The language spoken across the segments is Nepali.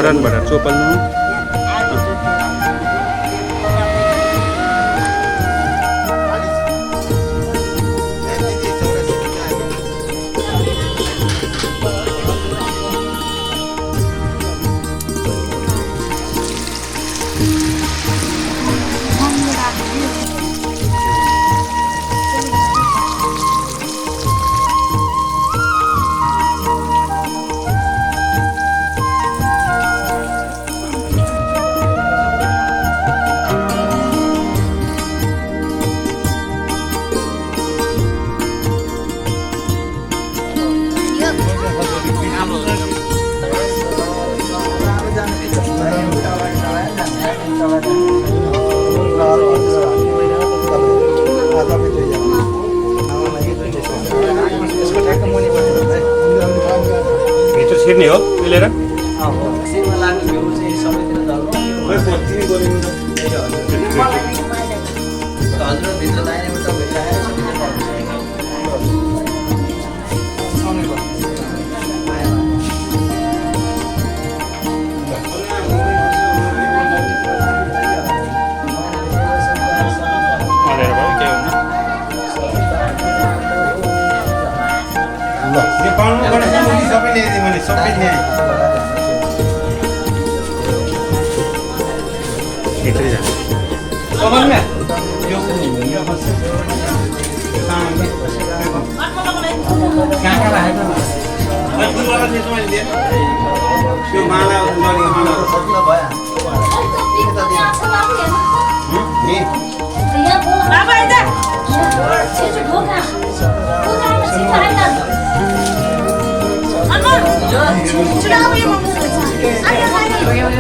Peran pada coba lu. Itu sini yo, pilih kan? Sini lagi dulu sih sampai tidak tahu. Kalau bisa tanya betul betul ya seperti apa? Dia paling pada sini sampai ni mana sampai ni. Itu je. Kawan ni? Yo. Kaya lah itu. Macam mana ni semua dia? Yo mana mana. Satu apa ya? Ni. Apa itu? Cuma bukan. Bukan masih keren. Sudah apa yang mau ayo.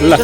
Lah.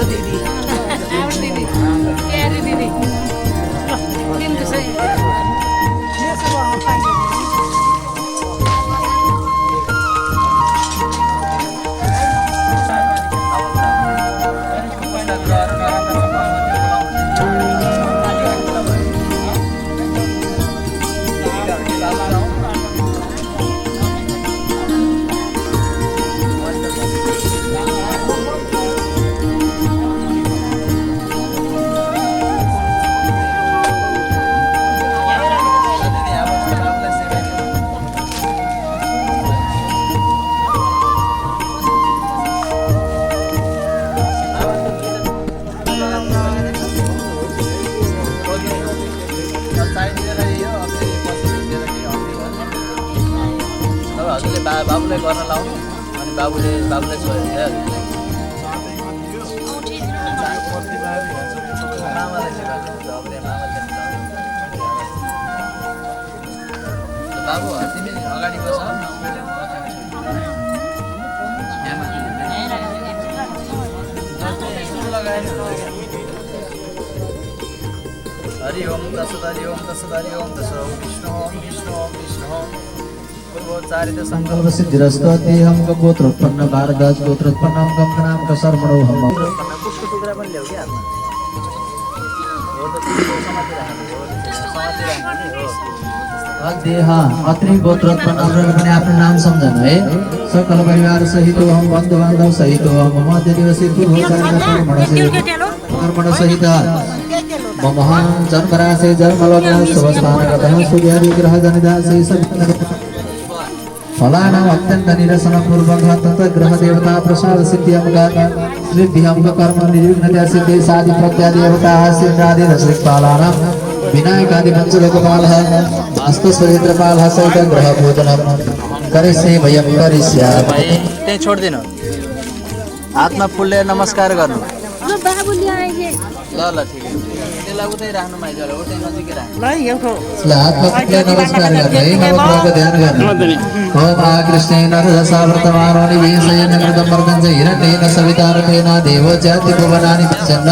बाबुलाई गर्न लाउनु अनि बाबुलाई छोडेर मामालाई सेवा गर्नु अब मामाले बाबु तिमी अगाडि बस हरि ओम तत्सत् हरि ओम तत्सत् हरि ओम तत्सत् ओम विष्णु ओम विष्णु ओम विष्णु पूर्वोच्चारित संकल्प सिद्धिरस्तु तेहम गोत्रोत्पन्न भारद्वाज गोत्रोत्पन्नम गम नाम का सर्वणो हम पुष्प टुक्रा पनि ल्याऊ क्या हातमा हो त समाति राख्नु हो देहा अत्रि गोत्रोत्पन्न अपने आफ्नो नाम सम्झनु है सकल परिवार सहित हम बन्धु बान्धव सहित हम मध्य दिवसी कर्मण सहित महान जन्मराशि जन्मलग्न शुभस्थानगतः सूर्यादि ग्रह जनिदासि फलानाम अत्यंत निरसन पूर्वक तत ग्रह देवता प्रसाद सिद्धि अंग कर्म निर्विघ्नता सिद्धि साधि प्रत्या देवता सिद्धादि रसिकपालानां विनायकादि पंचलोकपालः वास्तु सहित्रपालः सहित ग्रह पूजनम करिष्ये वयं करिष्यामि। त्यही छोड्दिनु हातमा फुल लिएर नमस्कार गर्नु ल बाबु ल्याए ल ल ठिक है त्यसलाई उतै राख्नु माइजले उतै नजिकै राख्नु हातमा फुल नमस्कार गर्नु है नवग्रहको ध्यान गर्नु ओम कृष्णेन रसावर्तमानो निवेशयेन मृदं मर्दं च हिरण्येन सवितारतेन देवो जाति भुवनानि प्रसन्न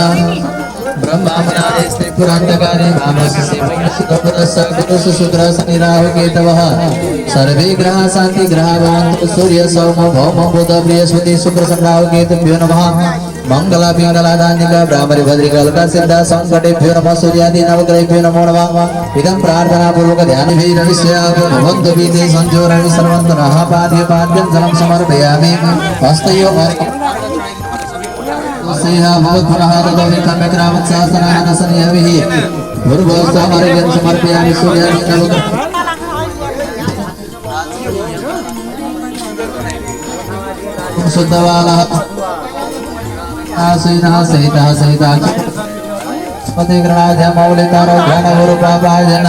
ब्रह्मामनास्ते पुरान्तकारे भामसि वैश्वपुरस्य गुरुसु शुक्र शनि राहु केतवः सर्वे ग्रहाः शान्ति ग्रहाः भवन्तु सूर्य सौम भौम बुध बृहस्पति शुक्र शनि राहु केतुभ्यो नमः मंगला पिंगलादानिका ब्राह्मणी भद्रिकल्का सिद्धा संकटेभ्यो नमः सूर्यादि नवग्रहेभ्यो नमो नमः इदं प्रार्थना पूर्वक ध्यान भैरविष्यामि भवन्तु बीते संजोरणि सर्वन्तनः पाद्यं जलं समर्पयामि हस्तयो सेहा भवत्पुनः तदविक्रमक्रामत्सासनानसनियभिः पूर्वोत्साहमर्घ्यं समर्पयामि सूर्यादि नवग्रह शुद्धवालः आसीनः सहितः सहितः पति ग्रहाध्य मौलिकारो घनगुरुपापायन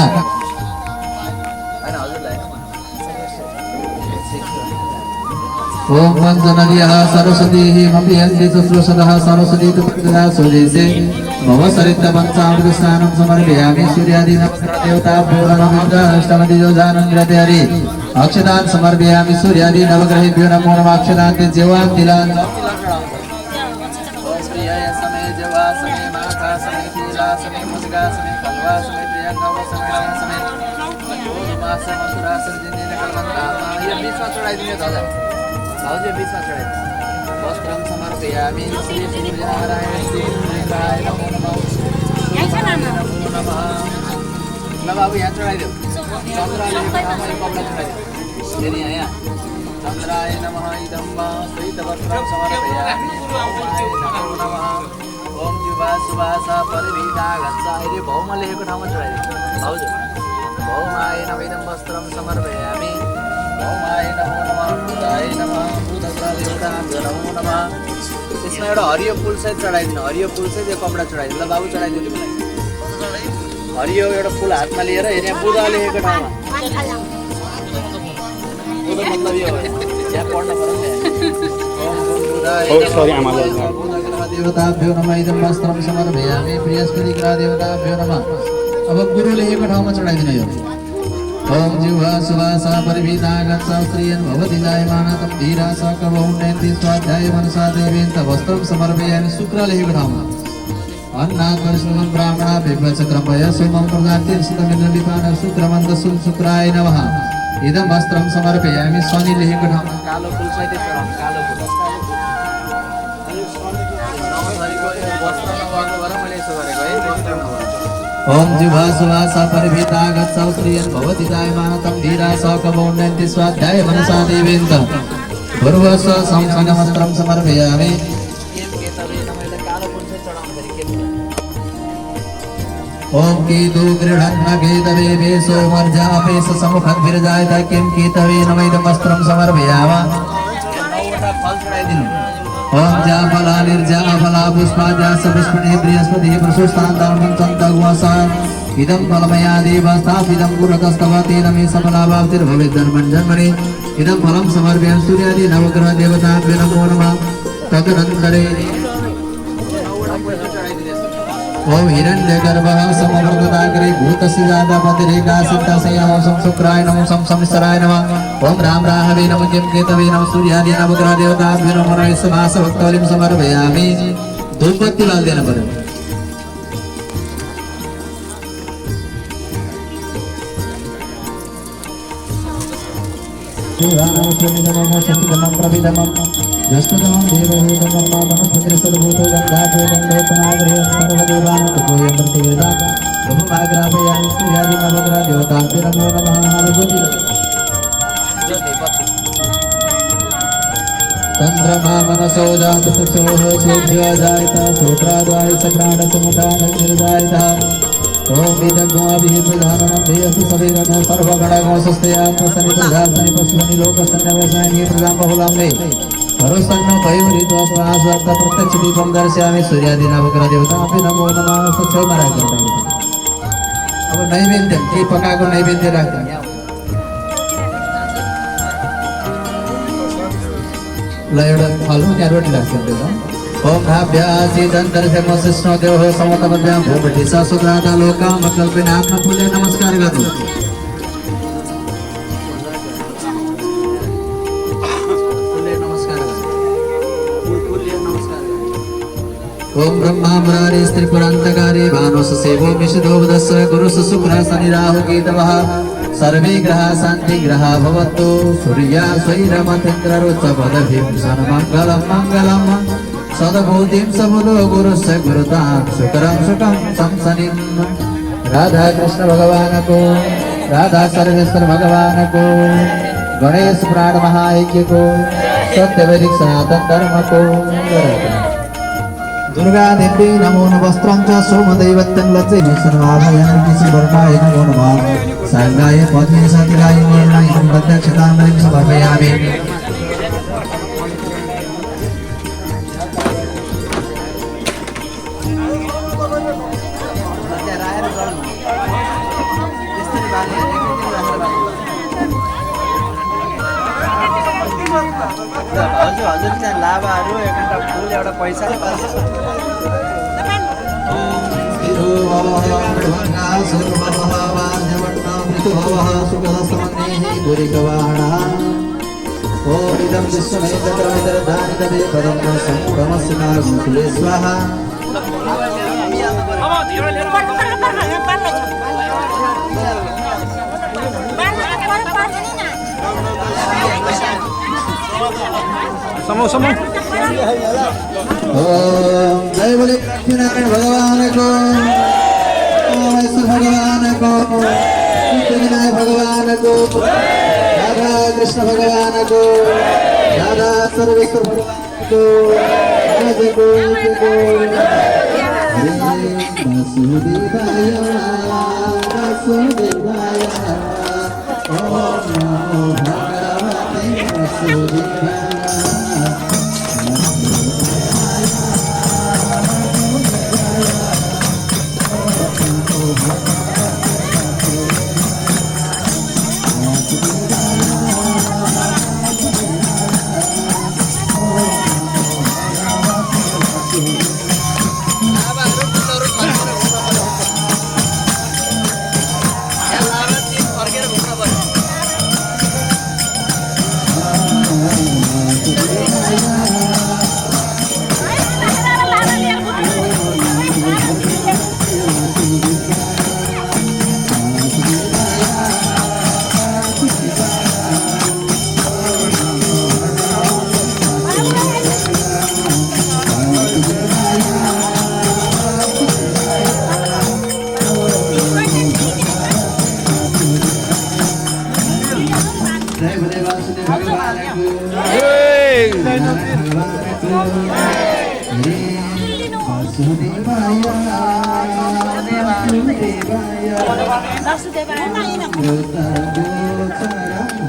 ओम पंचनद्यः सरस्वतीः मपियन्ति शुश्रूषतः सरस्वती तुपतिदा सुदेशे मम सरित पंचामृतस्नानं समर्पयामि सूर्यादि देवताभ्यो नमः अष्टमदिजोजानन्द्रते हरि अक्षतान् समर्पयामि सूर्यादि नवग्रहेभ्यो नमो नमः अक्षतान् जिह्वां तिलान् भाउजू बीचमा चढाइदिनु वस्त्रम समर्पयामि श्री सूर्यनारायण श्री सूर्यनारायण नमो नमः ल बाबु यहाँ चढाइदेऊ चन्द्रले कपडा चढाइदेऊ फेरि यहाँ चन्द्राय नमः इदं वा श्वेतवस्त्रं समर्पयामि नमो नमः ओम जुवा सुवासा परिवीता गच्छा अहिले भौमा लेखेको ठाउँमा चढाइदेऊ भाउजू भौमाय नमः इदं वस्त्रं समर्पयामि भौमाय नमो नमः बुधाय नमः बुधग्रहदेवताभ्यो नमो नमः त्यसमा एउटा हरियो फुल सहित चढाइदिनु हरियो फुल सहित यो कपडा चढाइदिनु ल बाबु चढाइदिनु तिमीलाई हरियो एउटा फुल हातमा लिएर यहाँ बुध लेखेको ठाउँमा बुध मतलब यो यहाँ पढ्न पर्यो देवताभ्यो नमः इदं वस्त्रं समर्पयामि बृहस्पति ग्रहदेवताभ्यो नमः अब गुरु लेखेको ठाउँमा चढाइदिनु यो ओम जिह्वा सुवासा परिवीता गच्छा स्त्रियन् भवति जायमानातं धीरा स कवौन्नयन्ति स्वाध्याय मनसा देवीं तवस्त्रं समर्पयामि शुक्र लेखेको ठाउँमा अन्नाकर्षणं ब्राह्मणा विभचक्रमय सोमं प्रदान्ति सितमिन्द्रलिपान शुक्रमन्द शुक्राय नमः इदं वस्त्रं समर्पयामि शनि लेखेको ठाउँमा कालो फुल सहित चढाउनु कालो फुल वस्त्र नभएको भएर मैले यसो गरेको है वस्त्र नभएको ओम जिह्वा सुवासा परिवीता गच्छा स्त्रियन् भवति जायमानातं धीरा स कवौन्नयन्ति स्वाध्याय मनसा देवीं पूर्वस्व संसङ्गमस्त्रं समर्पयामि ओम केतु गृह्णन् केतवे वेशो मर्जापेश समुखं विरजायत किं केतवे नमः इदं वस्त्रं समर्पयामि ओम जाफला निर्जाफला पुष्पा जास पुष्पणे बृहस्पति प्रशुस्तान्तां चन्तगुवसा इदं फलमया देवस्तापितं पुरतस्तव तेन मे सफलावाप्तिर्भवेद्धर्मं जन्मनि इदं फलं समर्पयामि सूर्यादि नवग्रह देवताभ्यो नमो नमः तदनन्तरे ओम हिरण्यगर्भः समवर्तताग्रे भूतस्य जातपतिरेका सिद्धस्य नमः सं शुक्राय नमः सं संवत्सराय नमः ओम राम राहवे नमः जम केतवे नमः सूर्यादि नवग्रह देवताभ्यो नमः नमः भक्तवलिं समर्पयामि धूपबत्ती डाल देना पड़ेगा देवानां स्वनिधनं शक्तिधनं प्रविधनं जस्तमं देवभूतं मनस्पतिर्भूतो गन्धातो गन्धोत्तमाग्रहं सर्वदेवानां तपोयं प्रतिवेदा बहुमाग्रापयामि सूर्यादि नवग्रह देवताभ्यो नमो नमः हरज्योति चन्द्रमा मनसो जातसोः सूर्यो जायता सूत्राद्वाय सप्राणसमुदाननिर्जायतः ओम विदग्ध्वाभिहितधारणं देयसु सवेदनो सर्वगणगो स्वस्त्यात्मसनिधासनि पशुनि लोकसन्नवसायनि प्रदां बहुलां मे सर्वसन्न भयमुरित्वा स्वासक्त प्रत्यक्षदीपं दर्शयामि सूर्यादि नवग्रह देवताभ्यो नमो नमः सत्सव महाराज अब नैवेद्य के पकाएको नैवेद्य राख्दा ल एउटा फलु त्यहाँ रोटी राख्छ ओम भाभ्यासीदन्तर्षमशिष्णो देवः समतमद्भ्यां भूपतिसा सुद्राता लोका मकल्पेन आत्मपुल्य नमस्कार गर्नु ओम ब्रह्मा मुरारी स्त्रीपुरान्तकारी भानुस सेवो विशुद्धोपदस्स गुरुस शुक्र शनि राहु केतवः सर्वे ग्रहा शांति ग्रहा भवन्तु सूर्या स्वैरमतेन्द्र रुचपदभिं सन्मङ्गलं मङ्गलं सदभूतिं सबुदो गुरुस्य गुरुतां शुकरं सुखं संसनिं राधा कृष्ण भगवान को राधा सर्वेश्वर भगवान को गणेश प्राण महायज्ञ को सत्य वैदिक सनातन धर्म को दुर्गा देवी नमो नमस्त्रं च सोमदैवत्यं लज्जयेश्वराभयं किसिवर्णाय नमो नमः सांगाय पद्मे सतिलाय वर्णाय प्रत्यक्षतां समर्पयामि हजुर लाभाहरू एउटा फुल एउटा पैसा स्वाहा समो जय बोले लक्ष्मीनारायण भगवान को महेश्वर भगवान को विनायक भगवान को राधा कृष्ण भगवान को राधा सर्वेश्वर भगवान को जय को वासुदेवाय वासुदेवाय ओम नमो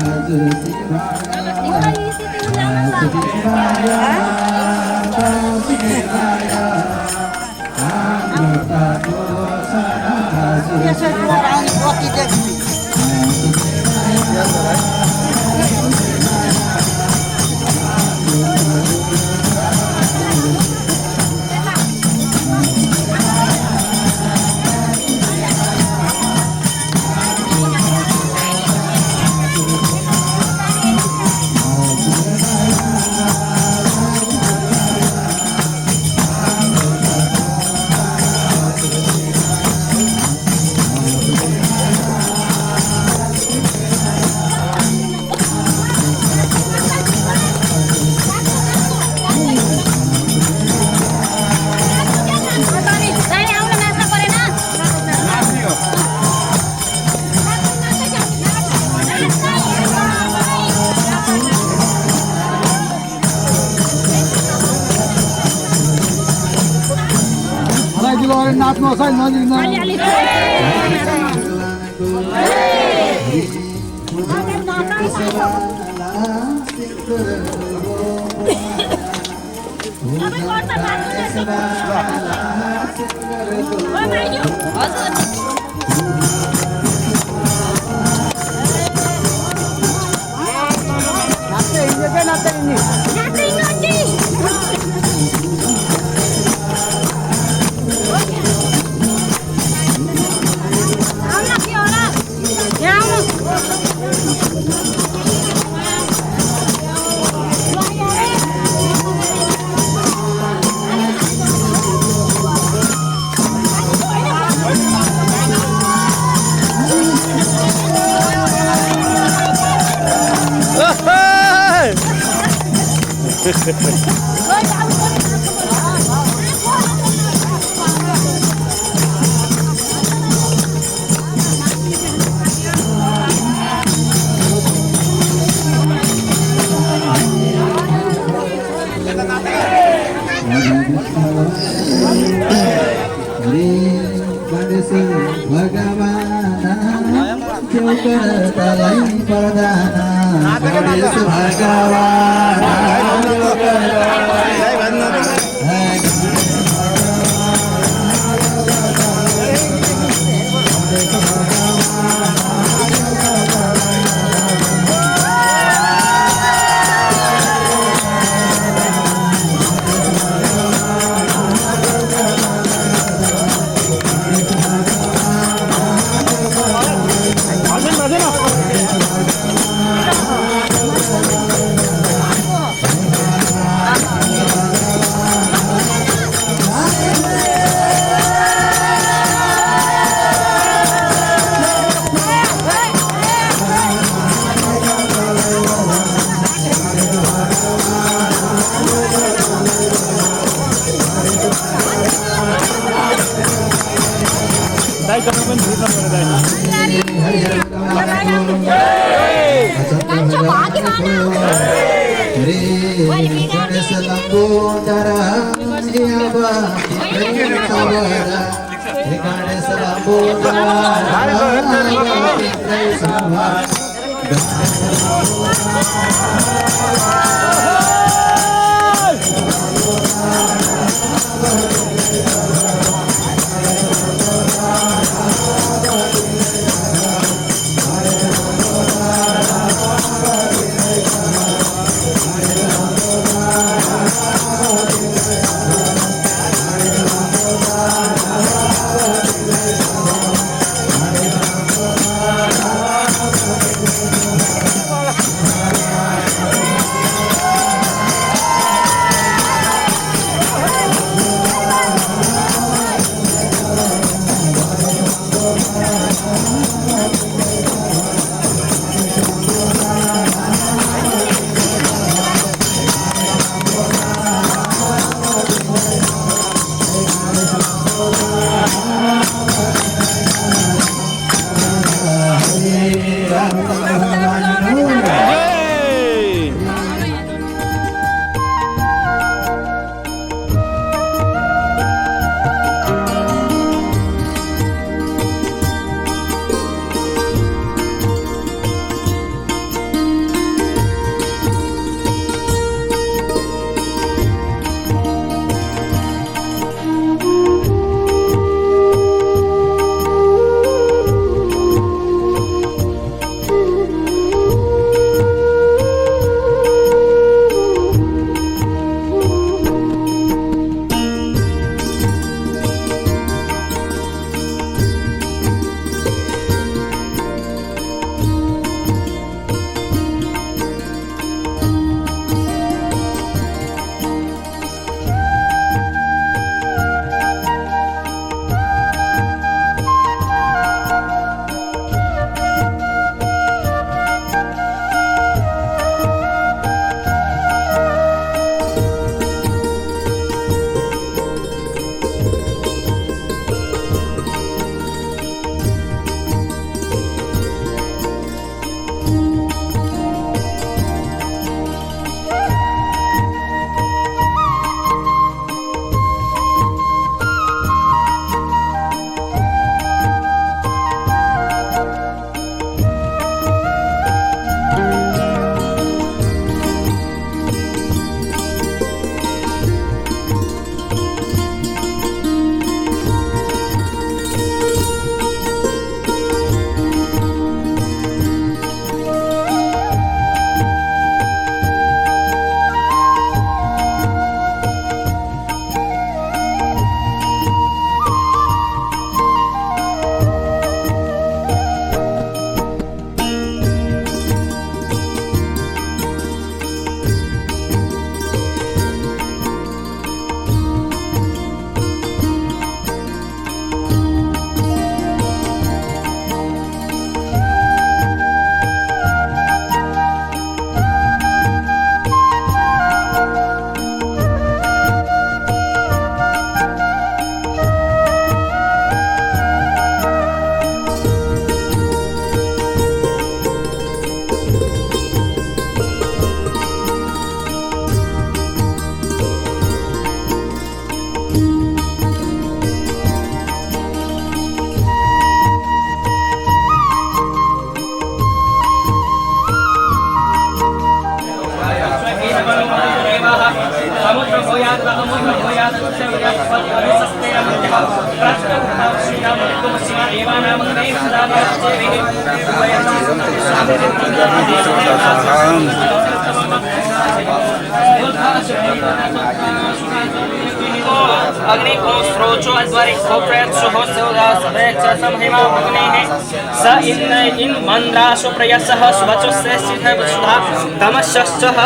भगवते वासुदेवाय ठुलो अरे नाच्नुहोस् है नजिक अलिअलि गणेश भगवान क्यों करता लाई प्रदान गणेश भगवान क्यों गणेश लंबोदरा गणेश अग्नि को स्रोचो अद्वारि को प्रयत्सुहो सौदासभेक्षसं हिमा अग्निः स इन मन्द्रासु प्रयसः स्वचुस्य सिद्धः सुधा तमश्चः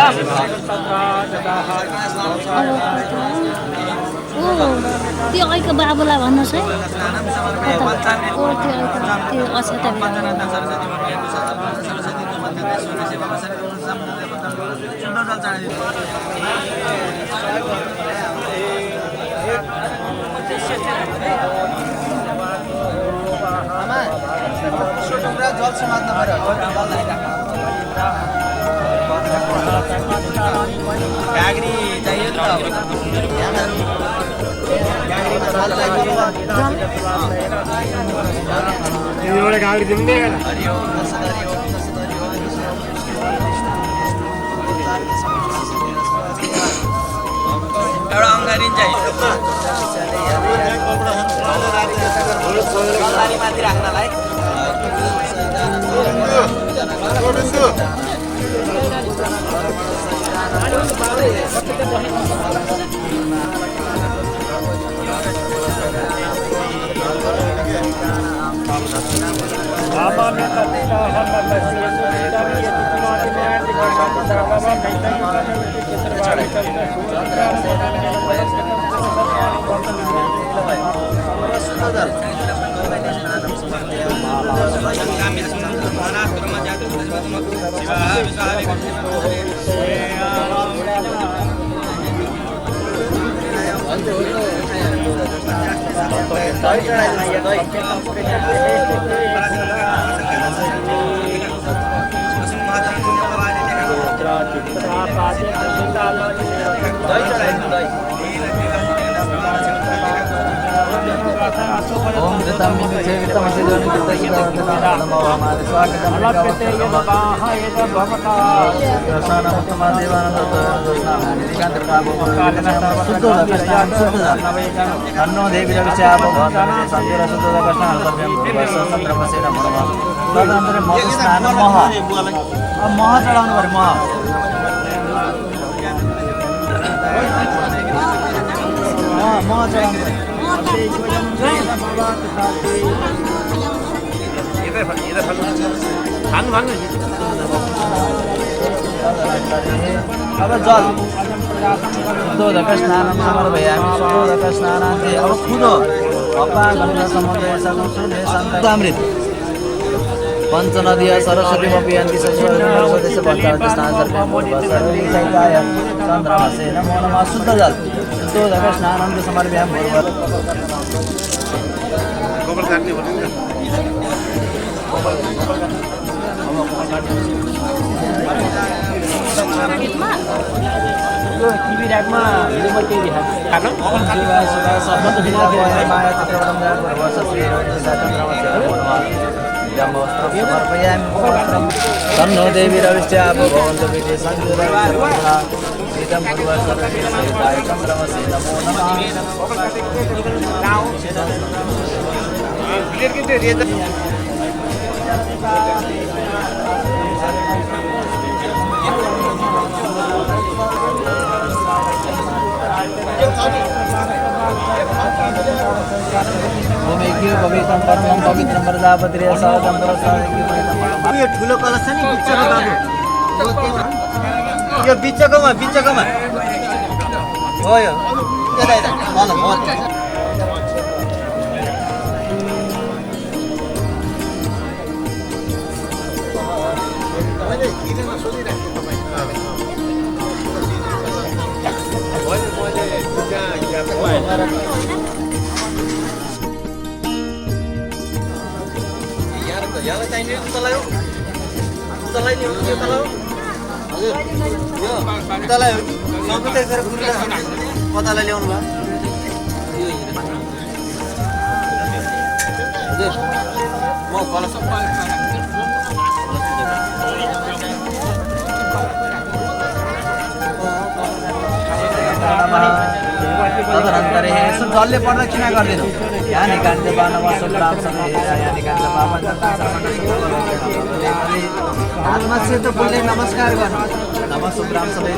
त्यो ऐको बाबुलाई भन्नुहोस् है त्यो अक्षता जल समात्न पर्यो गाग्री चाहियो नि एउटा गाडी दिनु नि एउटा अङ्गारी चाहियो माथि राख्नलाई ओम ऋतम विचे वितम सिद्धोनि कृतसिद्धं नमो हमारे स्वागतम प्रसन्नमतमा देवानंद अन्नो देवी रविचाप भवनं संजय सुतो कृष्ण चंद्रमसेन मनोम तदनंतर मध स्नान मह अब मह चढाउनु पर्यो मह चढाउनु पर्यो अब जल शुद्धोदक स्नानं समर्पयामि शुद्धोदक स्नानान्ते अब खुदो अपागन्ध समुद्रे सकं सूर्ये सन्तामृत पञ्चनदीय सरस्वती मपियन्ति सस्वदेश भक्तावति स्नान सर्वे सहिताय चन्द्रमसे नमो नमः शुद्ध जल शुद्धोदक स्नानान्ते समर्पयामि गोबर काट्ने भन्नु टिभी ऱ्याकमा हिजो म त्यही देखाएको माया तन्नो देवी रविश्च आप भवन्तु विदे संयुतं भगवत्सर्वदेवताय चन्द्रमसे नमो पवित्रं परमं पवित्रं प्रजापतिरे सहजं पुरस्कार यो ठुलो कलश छ नि बिचको बाबु यो बिचकोमा हो यो यता यता यहाँ चाहिने उतलाई हो उतलाई नि हो यो तला हो हजुर यो उतलाई हो सबै त्यसरी खुल्ला पतालाई ल्याउनु भयो हजुर म कलश तदनन्तरे यसो जसले प्रदक्षिणा गरिदिनु यहाँ निकाल्छ बानवासो रामसँग यहाँ निकाल्छ बाबा हातमा सेतो फुलले नमस्कार गर्नु नमस्ते राम सबै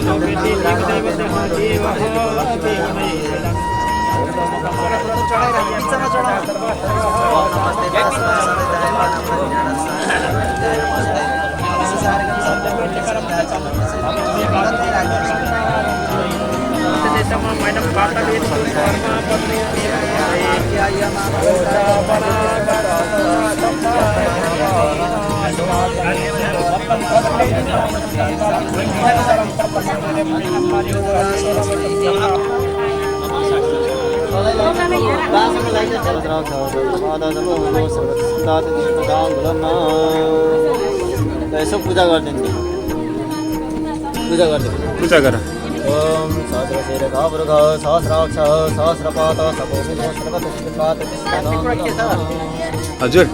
यसो पूजा गरिदिनु पूजा गर ओम सहस्रशिर घवृघ सहस्राक्ष सहस्रपात सपोमि सहस्रपत हजुर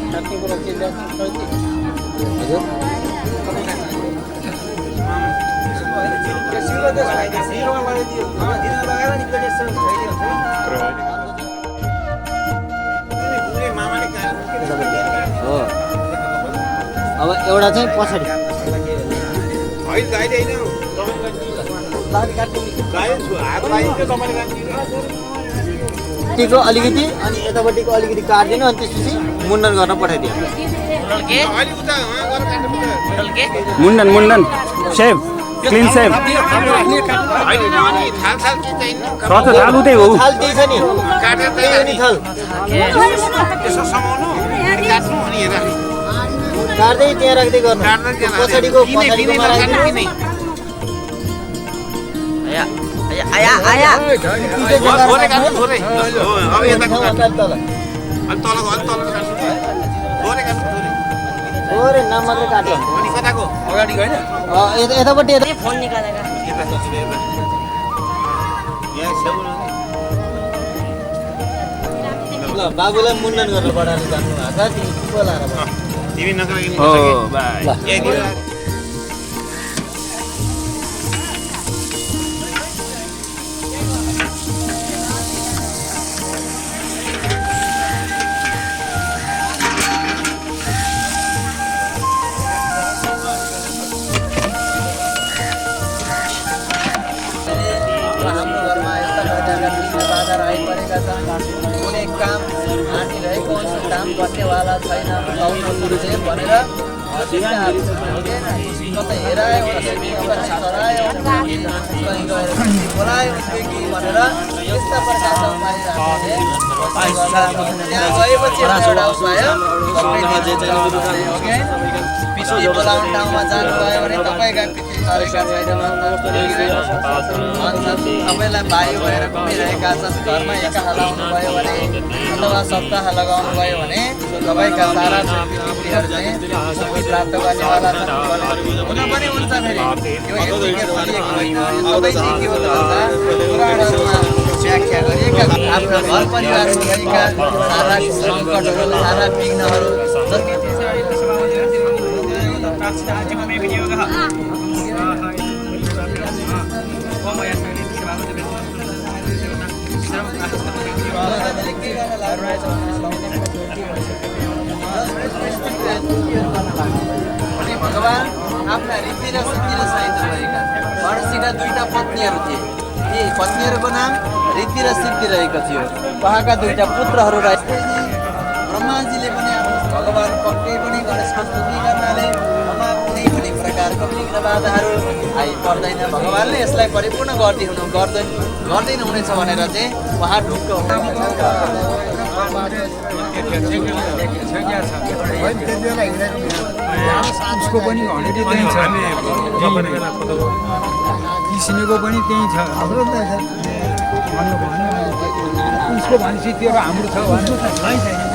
अब एउटा चाहिँ पछाडि टीको अलिकति अनि यतापट्टिको अलिकति काट्दिनु अनि त्यसपछि मुण्डन गर्न पठाइदियो मुण्डन सेभ क्लिन सेभ थाल उतै हो थाल त्यही छ नि थाल काट्दै त्यहाँ राख्दै गर्नु पछाडिको नाम मात्रै काट्यो यतापट्टि ल बाबुलाई मुण्डन गर्न पढाउनु जानु भएको तिमी बोलाएर तिमी नगरी कुनै काम आँटिरहेको काम गर्नेवाला छैन लाउन पुरुषे भनेर कतै हेरायो चरायो कहीँ गएर बोलायो कि भनेर यस्ता प्रकारका त्यहाँ गएपछि पितृ बोलाउने ठाउँमा जानुभयो भने तपाईँका पितृ तरेका तपाईँलाई भाइ भएर घुमिरहेका छन् घरमा एका हलाउनु भयो भने अथवा सप्ताह लगाउनु भयो भने तपाईँका सारा पितृहरू चाहिँ मुक्ति प्राप्त गर्नेवाला छन् हुन पनि हुन्छ फेरि यो यतिकै भनिएको होइन यो सबै चाहिँ के हो त भन्दा पुराणहरूमा व्याख्या गरिएका आफ्ना घर परिवारमा भएका सारा सङ्कटहरू सारा विघ्नहरू जति भगवान आफ्ना रीति र सिद्धि र सहित भएका महर्षिका दुईटा पत्नीहरू थिए ती पत्नीहरूको नाम रीति र सिद्धि रहेको थियो उहाँका दुईटा पुत्रहरू रहे ब्रह्माजीले पनि भगवान पक्कै पनि गणेशको स्तुति गर्नाले कुनै पनि प्रकारको विघ्न बाधाहरू आइपर्दैन भगवानले यसलाई परिपूर्ण गर्दैन हुनेछ भनेर चाहिँ उहाँ ढुक्क उसको पनि हलिडे त्यही छ किसिनेको पनि त्यही छ हाम्रो उसको भनेपछि त्यो हाम्रो छ भन्नु त छैन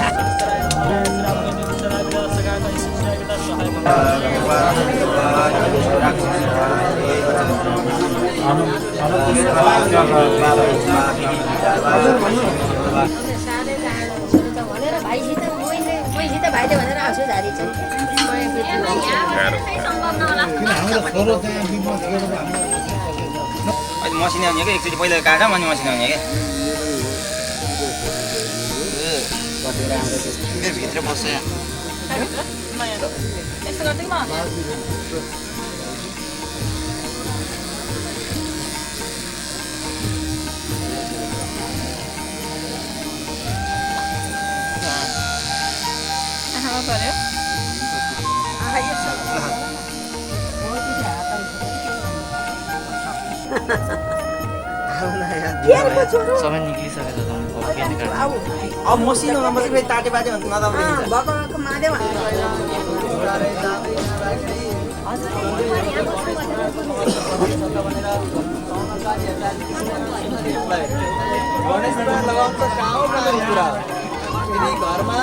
भाइले भनेर आउँछु झारी चाहिँ अहिले मसिनो आउने क्या एकचोटि पहिला काट अनि मसिनो आउने क्या भित्र बस्छ यहाँ सबै निक्लिसकेछ अब मसिनो नम्बर चाहिँ फेरि ताटे बाटे भन्छ नदाउने भगवानको महादेव गणेश पुराण लगाउँछ कुरा यदि घरमा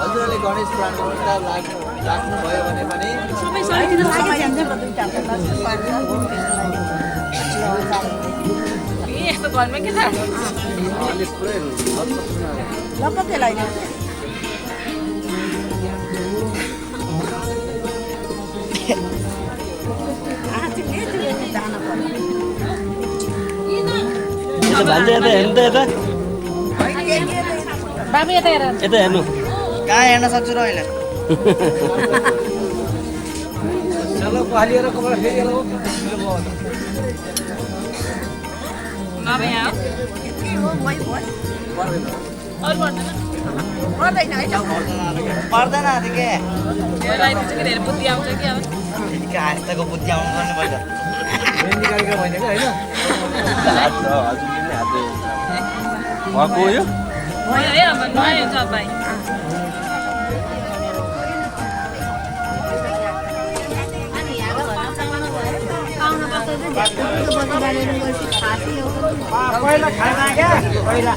हजुरहरूले गणेश पुराणको किताब राख्नुभयो भने पनि यस्तो घरमा के छ लपकेलाई बाबु यता हेर यता हेर्नु कहाँ हेर्न सक्छु र अहिले चलो पालिएर कपडा फेरि बाबु यहाँ पर्दैन है पर्दैन के बुद्धि आउँछ कि अब यस्तोको बुद्धि आउनु पर्ने पहिला निकालेको होइन कि होइन उहाँको यो है अब नयाँ हुन्छ भाइ पहिला खाना क्या पहिला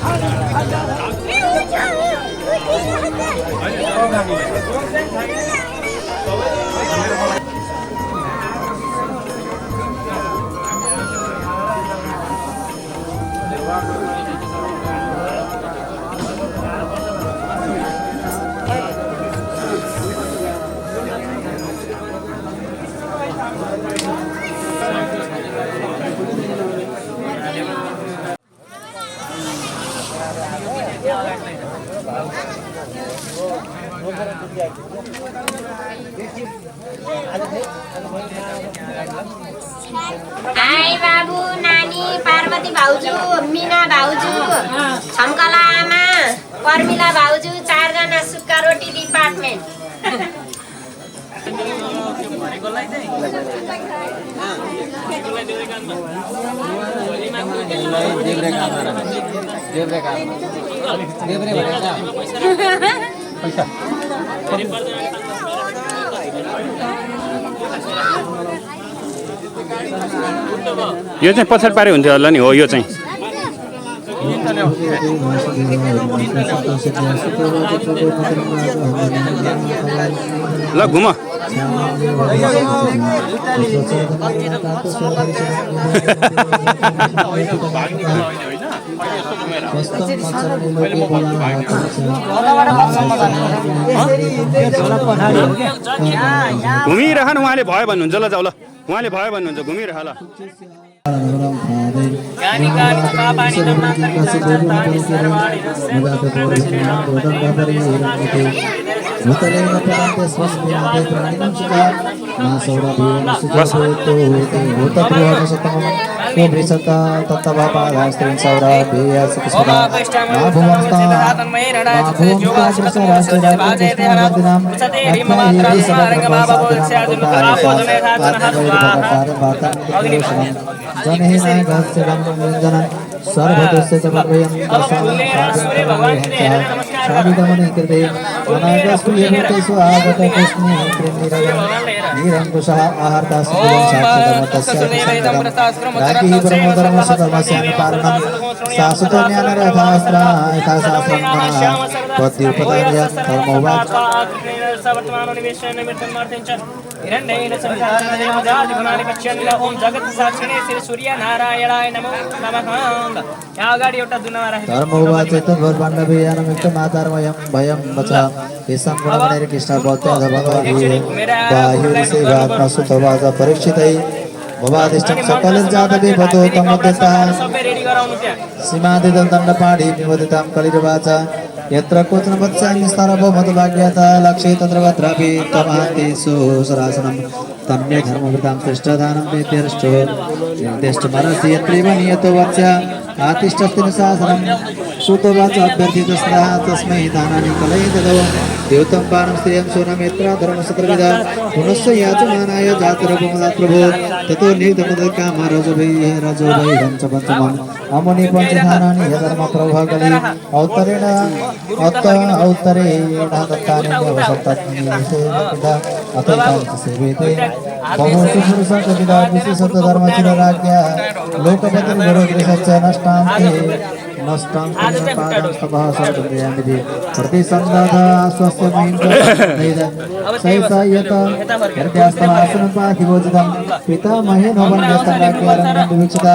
हाई बाबु नानी पार्वती भाउजू मिना भाउजू छम्कला आमा पर्मिला भाउजू 4 जना सुक्खा रोटी डिपार्टमेन्ट यो चाहिँ पछाडि पारे हुन्थ्यो होला नि हो यो चाहिँ ल घुम घुमिरहनु उहाँले भयो भन्नुहुन्छ ल जाऊ ल उहाँले भयो भन्नुहुन्छ घुमिरह ल गानी गानी पापानी नमनान्तरितानि सर्वाणि भवादिष्टं सकलं जातवे भतो तमोद्यतः सबै रेडी गराउनु त्यहाँ सीमादिदं दण्डपाणि विमोदितां कलिर्वाचा यत्र क्वचन वत्सान्यस्तरभो मधुभाग्यता लक्ष्ये तत्र वत्रापि तमहन्ति सुसरासनं तन्मे धर्मवृतां श्रेष्ठदानं वेत्यर्ष्टो निर्दिष्टमनसि यत्रैव नियतो वत्स्या आतिष्ठस्ति शासनं श्रुतो वाच अभ्यर्थितस्रा तस्मै दानानि कलये ददो देवतं पानं श्रियं सोनमेत्रा धर्मसत्रविदा पुनश्च याचमानाय जातिरपमदात् प्रभो ततो निधमदकामरजोभै पञ्चमम् अमुनि पञ्चधानानि यधर्मप्रभकलि औत्तरेण दत्तानि देवसत्तात्मनिसेविता अथैतानि सेवेते बहुषु पुरुषकविदा विशेषतधर्मचिरराज्ञा लोकपतिर्विरोधिसच्च नष्टान्ते पादस्तपः सर्वदयानिधि प्रतिसन्दाता स्वस्य महिन्द्रसैसायतस्तमासनपाधिवोचितं पितामहेन वन्द्यस्तराज्ञारण्यविवीक्षिता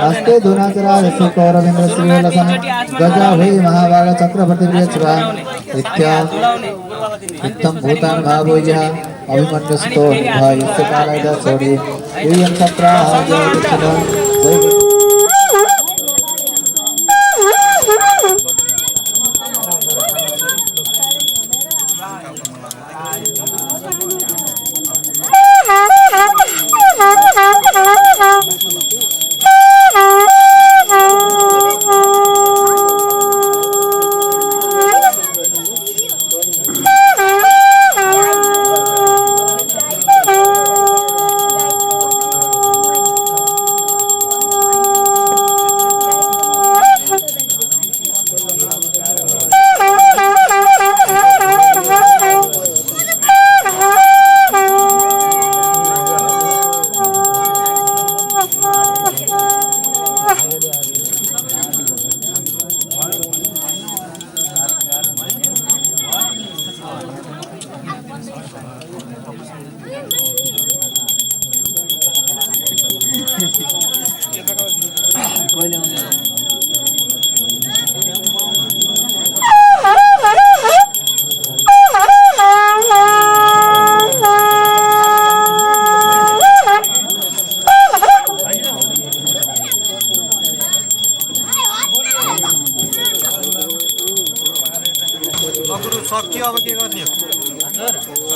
अस्ते धुनाचराजस्य कौरवेन्द्रश्रीवल्लभं गजा वै महाभागचक्रवर्तिप्रियच्वा इत्थं भूतान् भावो यः अभिमन्युस्तो भायस्य कालयद चोरि यूयं सत्राः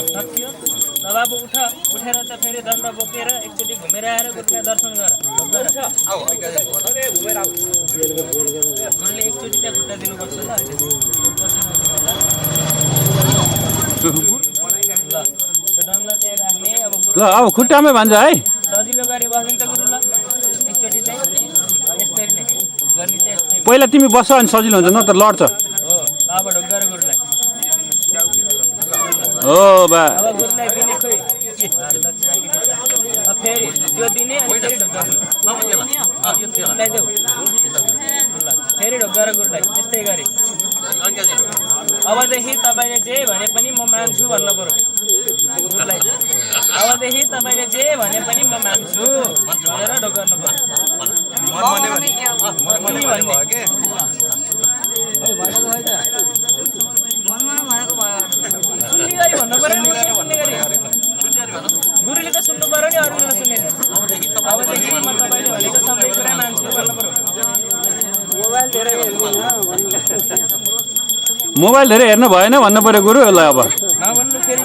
जयदक्षिणा बाबु उठेर त फेरि दण्ड बोकेर एकचोटि घुमेर आएर गुरुलाई दर्शन गर गुरुले एकचोटि त्यहाँ खुट्टा दिनुपर्छ ल त्यो दण्ड त्यहाँ राख्ने अब खुट्टामै भन्छ है सजिलो गरी बस्ने त गुरु ल एकचोटि चाहिँ यसरी नै गर्ने चाहिँ पहिला तिमी बस्छ अनि सजिलो हुन्छ न त लड्छ हो अब ढोक्गर गुरुलाई हो बा अब गुरुलाई दिने खोइ फेरि त्यो दिने अनि फेरि ढोक्गर फेरि ढोक्गर गुरुलाई त्यस्तै गरे अबदेखि तपाईँले जे भने पनि म मान्छु भन्नु पर्यो गुरुलाई अबदेखि तपाईँले जे भने पनि म मान्छु भनेर ढोक्गर्नु पर्यो सुन्ने गरी भन्नु पर्यो गुरुले त सुन्नु पर्यो नि अरूले नसुन्ने अबदेखि म तपाईँले भनेको सबै कुरा मान्छु भन्नु पर्यो मोबाइल धेरै हेर्नु भएन भन्नु पर्यो गुरु यसलाई अब नभन्नु फेरि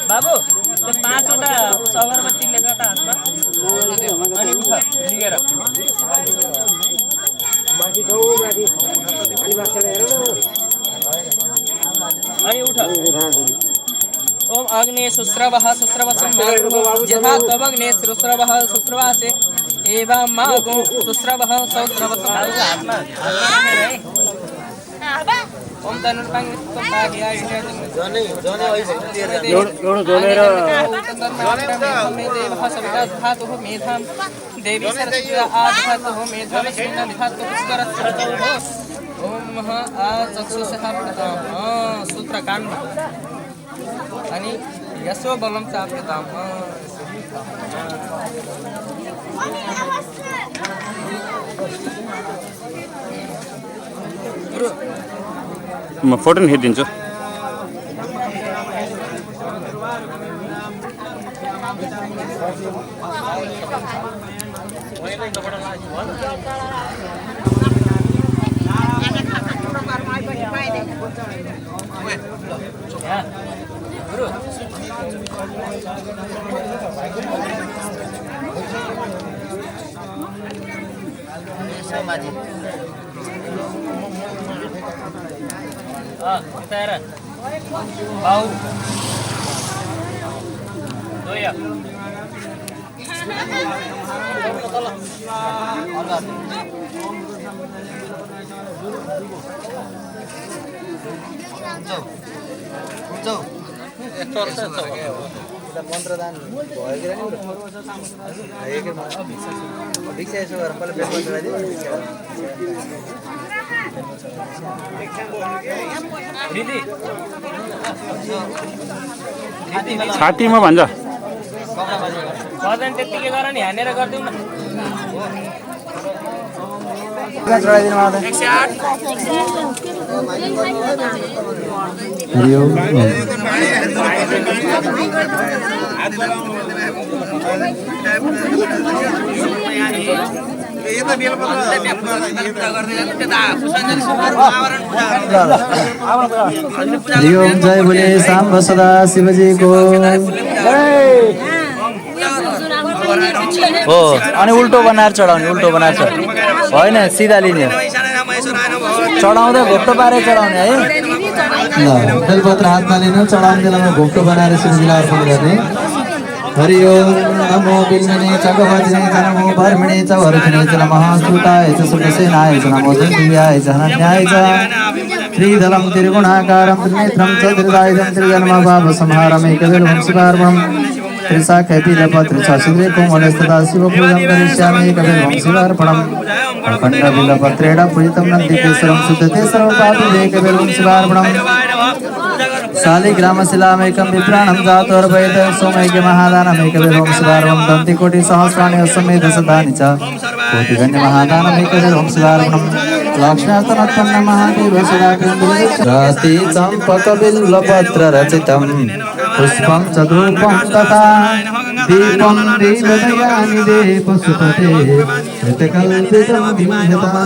बाबु त्यो 5 वटा अगरबत्ती लिएर त हातमा अनि उठ लिएर अनि उठ ओम अग्ने सुस्रवः सुस्रवसं यथा तवग्ने सुस्रवः सुस्रवासे एवं मागो सुस्रवः सुस्रवसं हातमा ओम तनुर्पाङ तपागिया जने एउटा जोडेर देवः सविता धातुः मेधां देवी सरस्वती आधातुः मेधां श्रीना धातुः पुष्करस्वतः ओम महा आ चक्षुषः प्रदाम सूत्रकाण्ड अनि यशो बलं चाप्यताम म फोटो नि खिचिदिन्छु kita era bau doya मन्त्रदान भयो कि भिक्षा यसो गरेर पहिला बेलमा चढाइदियो छातीमा भन्छ भजन त्यतिकै गर नि हानेर गरिदिउँ न चढाइदिनु मलाई हरिओम जय बोले सांब सदा शिवजी को हो अनि उल्टो बनाएर चढाउने उल्टो बनाएर चढाउने होइन सिधा लिने चढाउँदा घोप्टो पारेर चढाउने है ल बेलपत्र हातमा लिनु चढाउने बेलामा घोप्टो बनाएर शिवजीलाई अर्पण गर्ने हरिओम नमो बिल्मने चकवज्रे नमो भर्मणे च वरुणने च नमः स्तुताय च सुरसेनाय च नमो जन्याय च हनन्याय च त्रिदलं त्रिगुणाकारं त्रिनेत्रं च त्रिदायुधं त्रिजन्मभावसंहारम् एकविधं शिवार्पणम् त्रिशाखैतिलपत्र च शिवे कोमलस्तदा शिवपूजं करिष्यामि एकविधं शिवार्पणम् अखण्डबिल्वपत्रेण पूजितं नन्दिकेश्वरं शुद्धते सर्वपापे एकविधं शिवार्पणम् शालिग्रामशिलामेकं विप्राणं जातोर्वैद सोमैक्य महादानमेकविधं शिवार्पणं दन्तिकोटिसहस्राणि असमेध सदानि च कोटिगण्य महादानमेकविधं शिवार्पणं लक्ष्म्यास्तनोत्पन्न महादेव सदाग्रन्थि चम्पकबिल्वपत्ररचितं पुष्पं च धूपं तथा दीपं दीपदयानि दे पशुपते ऋतकल्पितं विमहता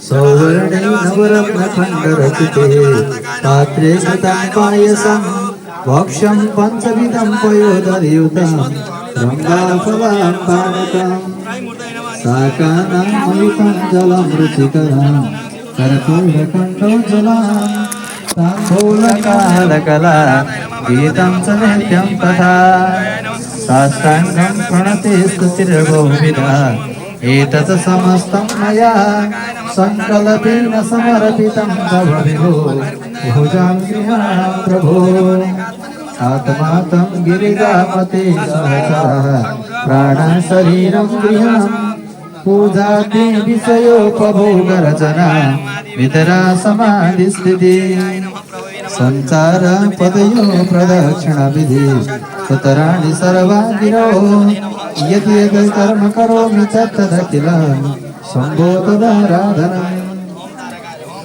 सौवर्णे नवरत्नखण्डरचिते पात्रे कृतं पायसं भक्ष्यं पञ्चविधं पयोदरयुतं रङ्गाफलं पानकं शाकानां मयुतं जलं रुचिकरं कर्पूरकण्ठोज्ज्वलं ताम्बूलकालकला गीतं च नित्यं तथा साष्टाङ्गं प्रणते स्तुतिर्बहुविधा एतत् समस्तं मया संकल्पेन समर्पितं तव विभो भुजां गृहां प्रभो आत्मातं गिरिजापते सहचरः प्राणं शरीरं गृहं पूजाते विषयोपभोगरचना वितरा समाधिस्थिति संचार पदयो प्रदक्षिणविधि सुतराणि सर्वा गिरो यदि यद् कर्म करोमि तत्तदखिलं शम्भो तदाराधनम्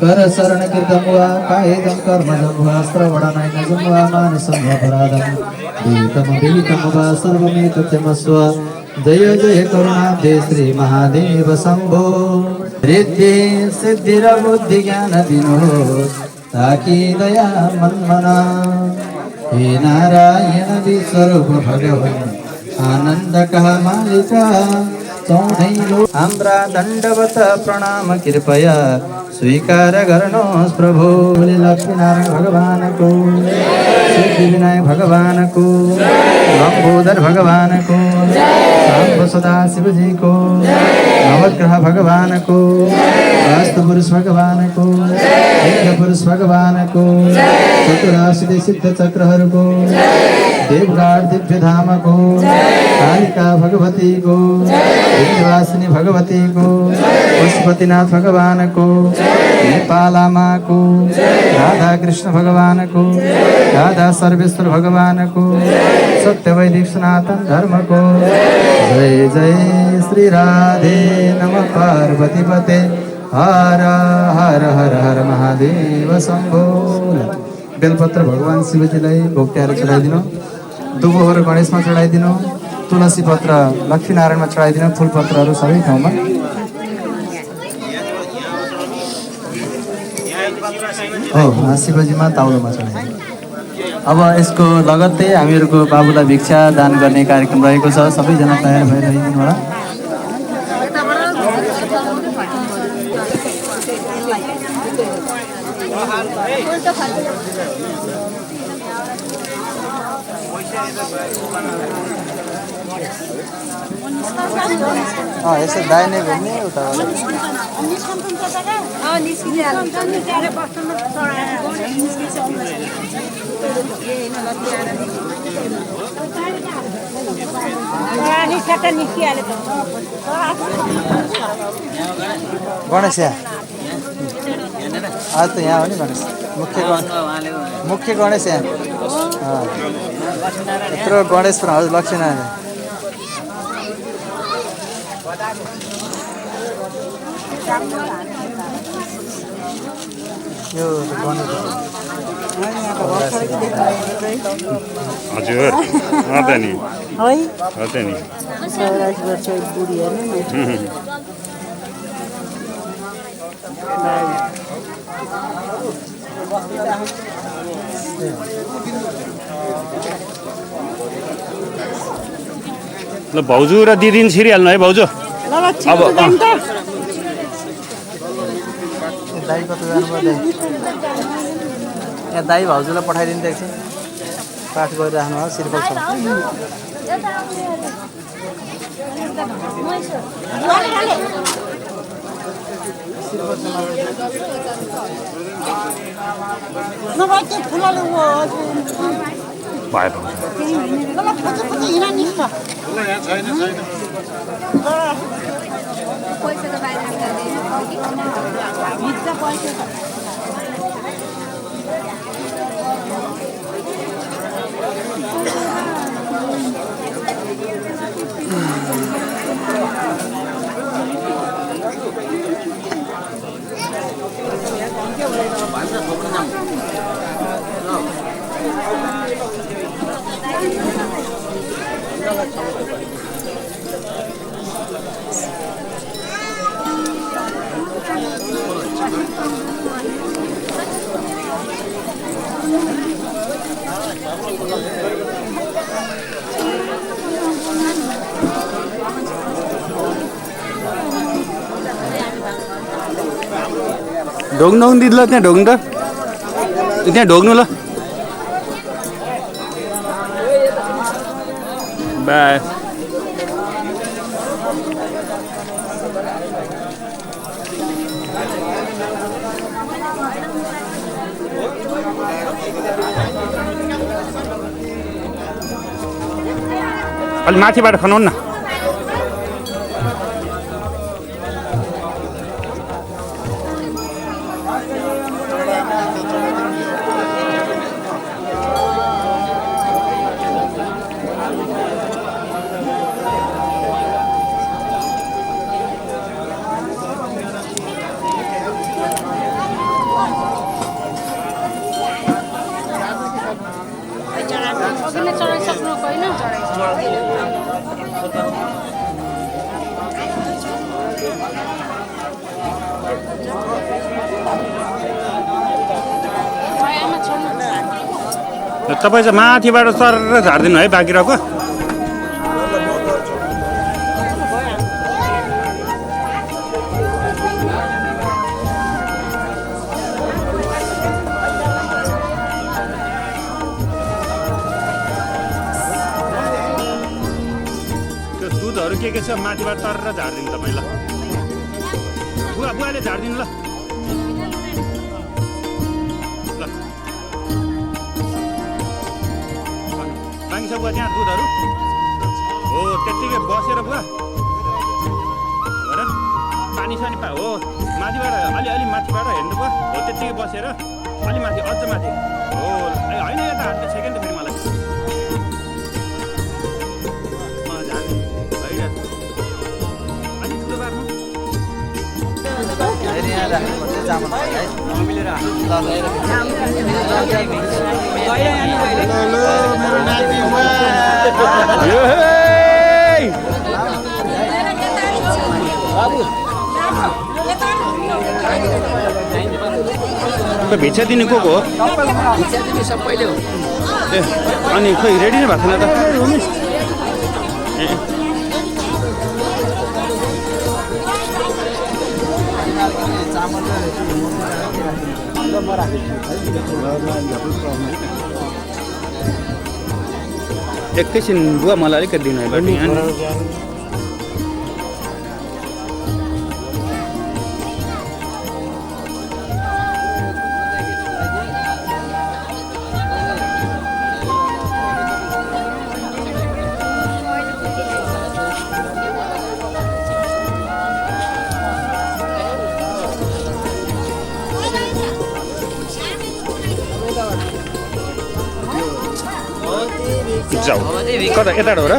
करशरणकृतं वा कायितं कर्मजं वा श्रवणनयनं वा मानसं वापराधं विहितं वा सर्वमेतत्यमस्व जय जय करुणाब्धे श्री महादेव शम्भो रिद्धि सिद्धिरबुद्धिज्ञान विनोद ताकि दया मन्मना हे नारायण विस्वरूप भगवन् आनन्दकः मालिका चौधैलो हाम्रा दण्डवत प्रणाम कृपया स्वीकार गर्नुहोस् प्रभु लक्ष्मीनारायण भगवानको सिद्धिविनायक भगवानको लम्बोदर भगवानको सांब सदा शिवजीको नवग्रह भगवानको वास्तु पुरुष भगवानको एक पुरुष भगवानको चतुराशीति सिद्ध चक्रहरूको देवघाट दिव्य धामको कालिका भगवतीको विन्ध्यवासिनी भगवतीको पशुपतिनाथ भगवानको नेपालामाको राधा कृष्ण भगवानको राधा सर्वेश्वर भगवानको सत्य वैदिक सनातन धर्मको जय जय श्री राधे नमः पार्वतीपते हर हर हर हर महादेव शम्भो। बेलपत्र भगवान शिवजीलाई भोग प्यारो चढाइदिनु। दुबोहरू गणेशमा चढाइदिनु, तुलसी पत्र लक्ष्मीनारायणमा चढाइदिनु, फुलपत्रहरू सबै ठाउँमा। हो शिवजीमा ताउलोमा चढाइदिनु। अब यसको लगत्तै हामीहरूको बाबुलाई भिक्षा दान गर्ने कार्यक्रम रहेको छ। सबैजना तयार भएर हिँड्नु होला। यसो दाहिने घुम्ने उता गणेश यहाँ आज त यहाँ हो नि गणेश मुख्य गणेश यहाँ यत्रो गणेश पनि हजुर लक्ष्मीनारायण यो हजुर नि ल भाउजू र दिदी छिरिहाल्नु है भाउजू। अब दाई कता जानुभयो दाई? यहाँ दाई भाउजूलाई पठाइदिनु एकछिन पाठ गरिराख्नु हो श्रीफल छ। ढोग्नु दिदी ल त्यहाँ ढोग्नु त त्यहाँ ढोग्नु ल बाई। अलि माथिबाट खनाउनु न। तपाईँ चाहिँ माथिबाट सरेर झारिदिनु है बाँकी रहेको। त्यो दुधहरू के छ माथिबाट तरेर झारिदिनु तपाईँ ल। बुवाले झारिदिनु ल। बुवा त्यहाँ दुधहरू हो त्यत्तिकै बसेर बुवा पानी सानी हो माथिबाट अलि माथिबाट हेर्नु बुवा हो त्यत्तिकै बसेर अलि माथि अझ माथि हो होइन यता हात छ कि फेरि मलाई अलि ठुलो बार्नु चामल है भिक्षा दिने को हो सबैले हो ए अनि खोइ रेडी नै भएको छैन त एकैछिन बुवा मलाई अलिकति दिनु है बटी जाऊ कता यताबाट हो र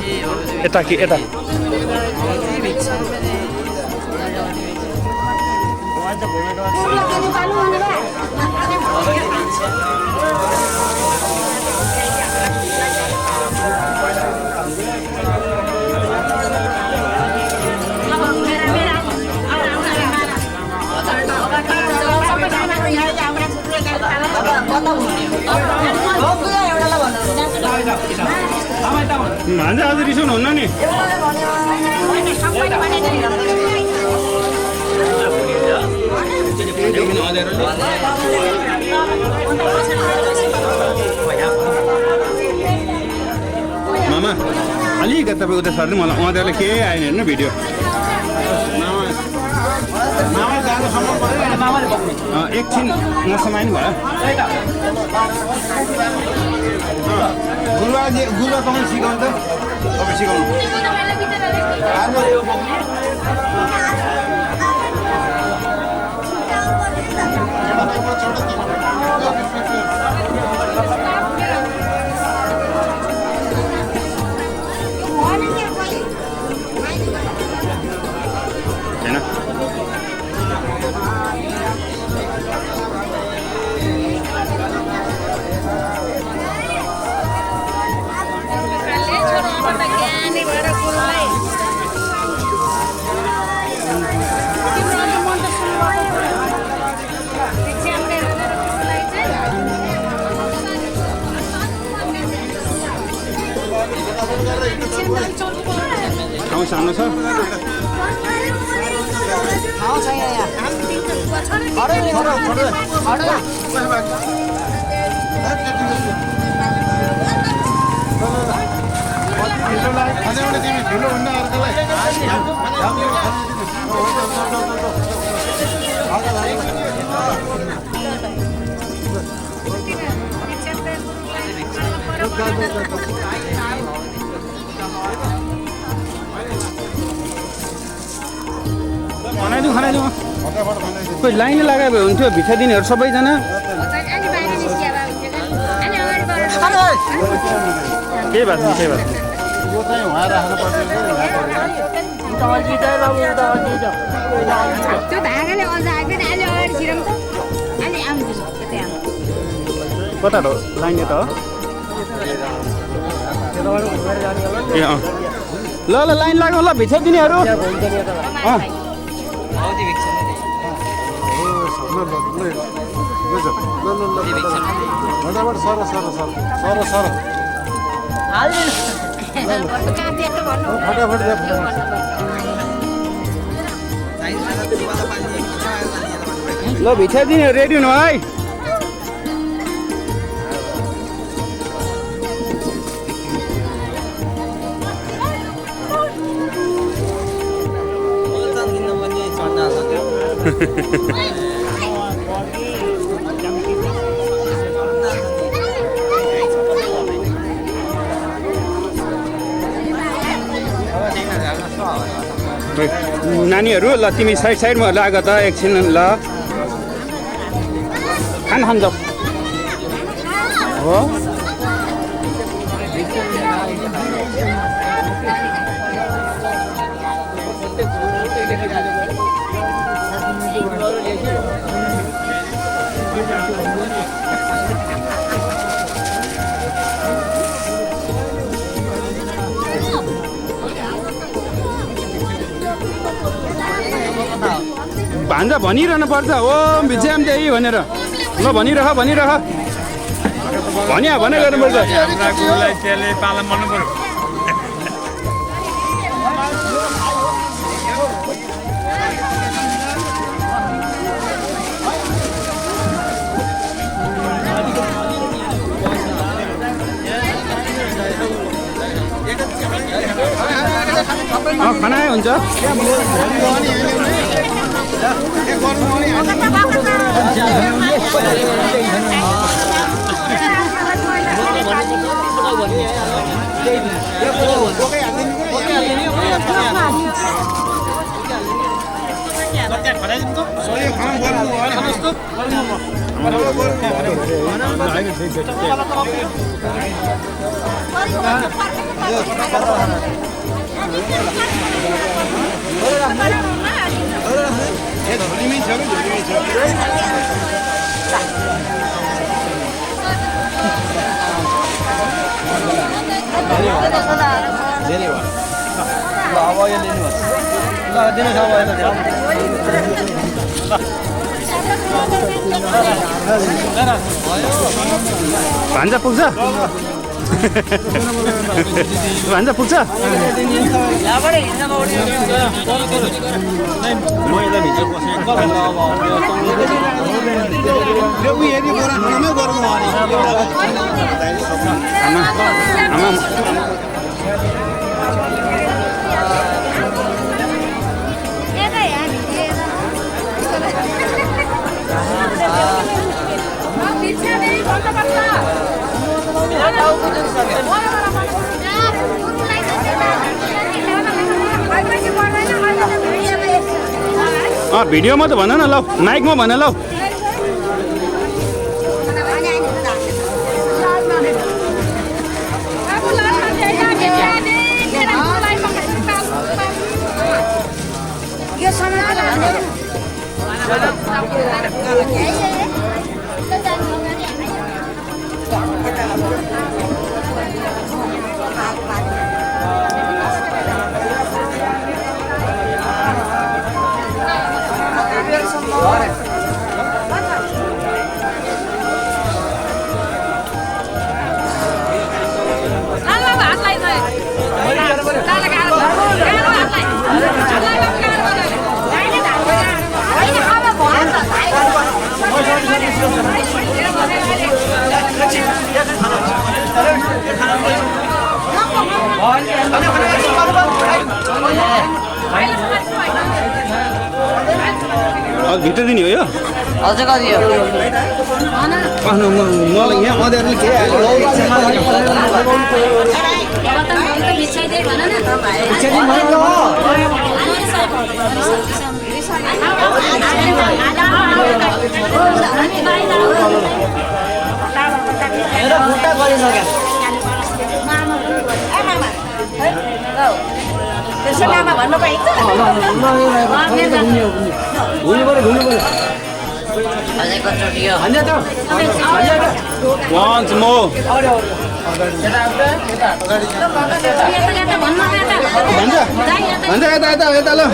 यता कि यता भान्जा आज रिसाउनु हुन्न नि मामा अलिकति तपाईँ उता सर्नु मलाई उहाँहरूले केही आएन हेर्नु भिडियो एकछिन नसमाइन भयो गुरुवा तपाईँ सिकाउनु त तपाईँ सिकाउनु ठाउँ सानो छ खनाइदिउँ खोइ लाइन लगाए भए हुन्थ्यो भिक्षा दिनेहरू सबैजना केही भएको छैन केही भएको कता हो लाइन यता हो ए अँ ल ल लाइन लाग्नु ल भिक्षा दिनेहरू ल भिक्षा दिनेहरू रेडी हुनु है नानीहरू ल तिमी साइडमा लाग त एकछिन ल खान जाऊ हो भान्जा भनिरहनु पर्छ ओम भिज्याम देही भनेर ल भनिरह भने गर्नुपर्छ त्यसले पालन गर्नु पर्यो खाना हुन्छ भान्जा पुग्छ भान्जा पुग्छ भिडियोमा त भन न ल माइकमा भन ल भित्र दिने हो यो अझ कति हो मलाई यहाँ अँध्यारोले के Once more. Yata lo.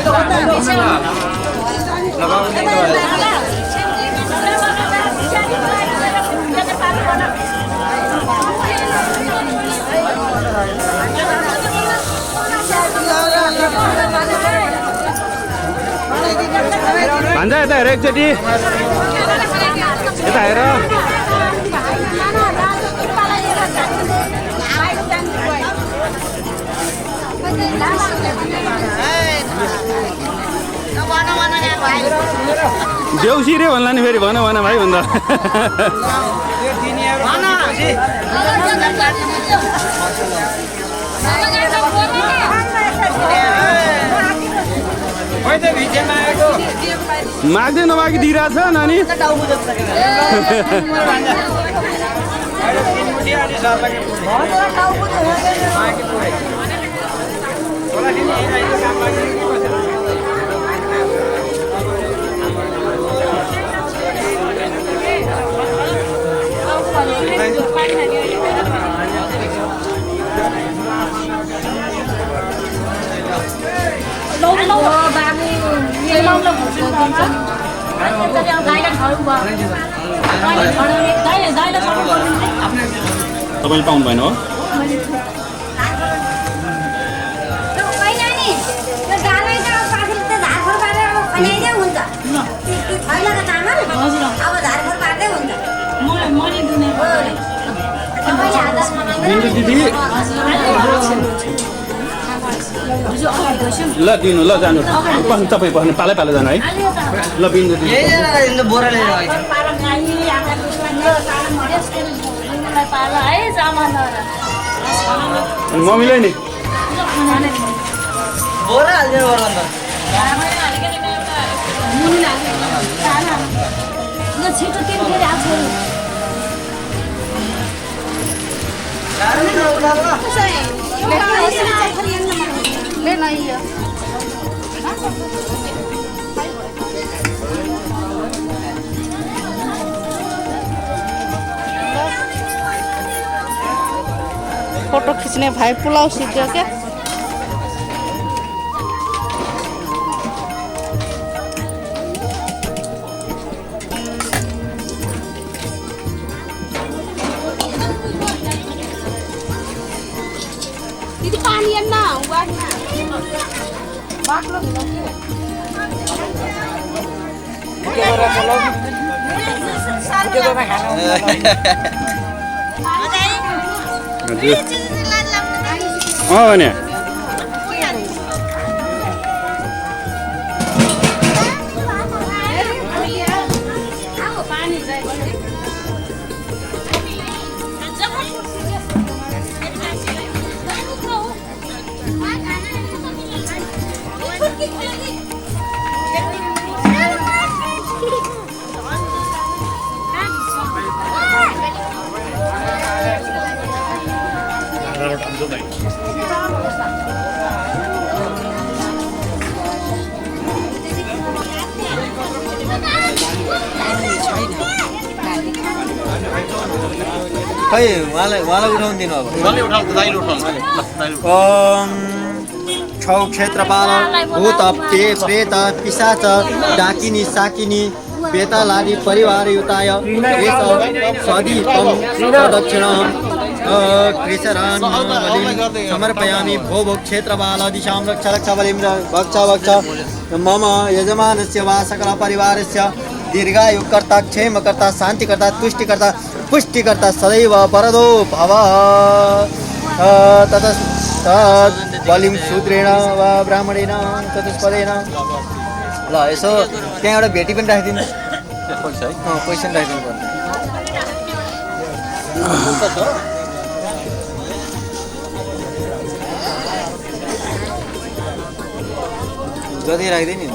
Banda yata hear एकचोटि यता हेर देउसी रे भन्ला नि फेरि भन भन भाइ भन्दा माग्दै नमागी दिइरहेछ नानी lâu lâu bà lâu lâu तपाईँले पाउनु भएन हो दिदी ल दिनु ल जानु तपाईँ बस्नु पालै पालो जानु है ल बिन्दु दिदी बोरा लिएर आइज मम्मीलाई नि बोरा हालिदिनु पर्ला नि छिटो तिमीले आएको फोटो खींचने भाई पुलाव सीख गया क्या दीदी पानी है ना भने खै उहाँलाई उठाउनु दिनु अब छौ क्षेत्रपाल भूत प्रेत पिशाच डाकिनी साकिनी बेतालादि परिवार युताय एष सदीपं प्रदक्षिणं कृशरान् समर्पयामि भो भो क्षेत्रपालादिशां रक्ष रक्ष बलिं भक्ष भक्ष मम यजमानस्य वा सकल परिवारस्य दीर्घायुकर्ता क्षेमकर्ता शान्तिकर्ता तुष्टिकर्ता पुष्टिकर्ता सदैव परदो भव ततस्तद् बलिं शूद्रेण वा ब्राह्मणेन चतुष्पदेन ल यसो त्यहाँ एउटा भेटी पनि राखिदिनु पैसा पनि राखिदिनु पर्छ जति राखिदिए नि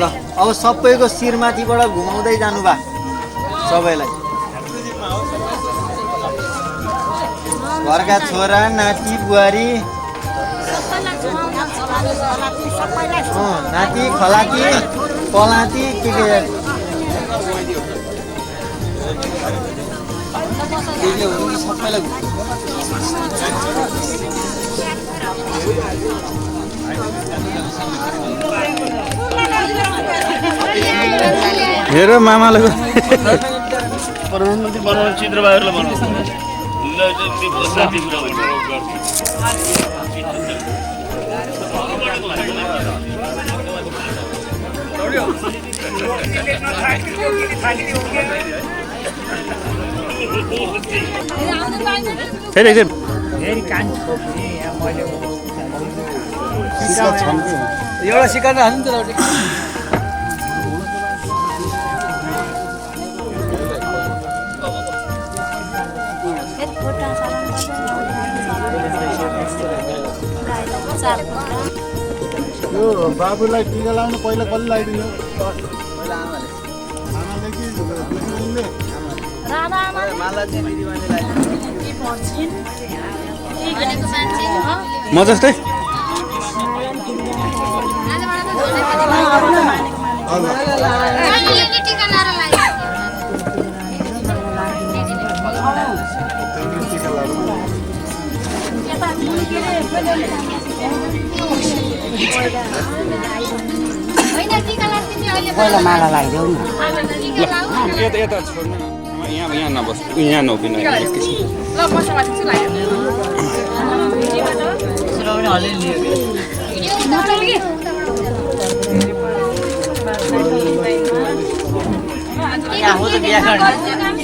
ल अब सबैको शिरमाथिबाट घुमाउँदै जानु भा सबैलाई घरका छोरा नाति बुहारी नाति खलाती पलाती के सबैलाई हेर मामालाई प्रधानमन्त्री बनाउने चित्रबाहरूलाई एउटा सिकाएर हाल्नु नि त यो बाबुलाई टिका लाउनु पहिला कसले लगाइदिनु म जस्तै पहिला माला लगाइदेऊ न यता छोड्नु न यहाँ नबस् यहाँ नउभिनु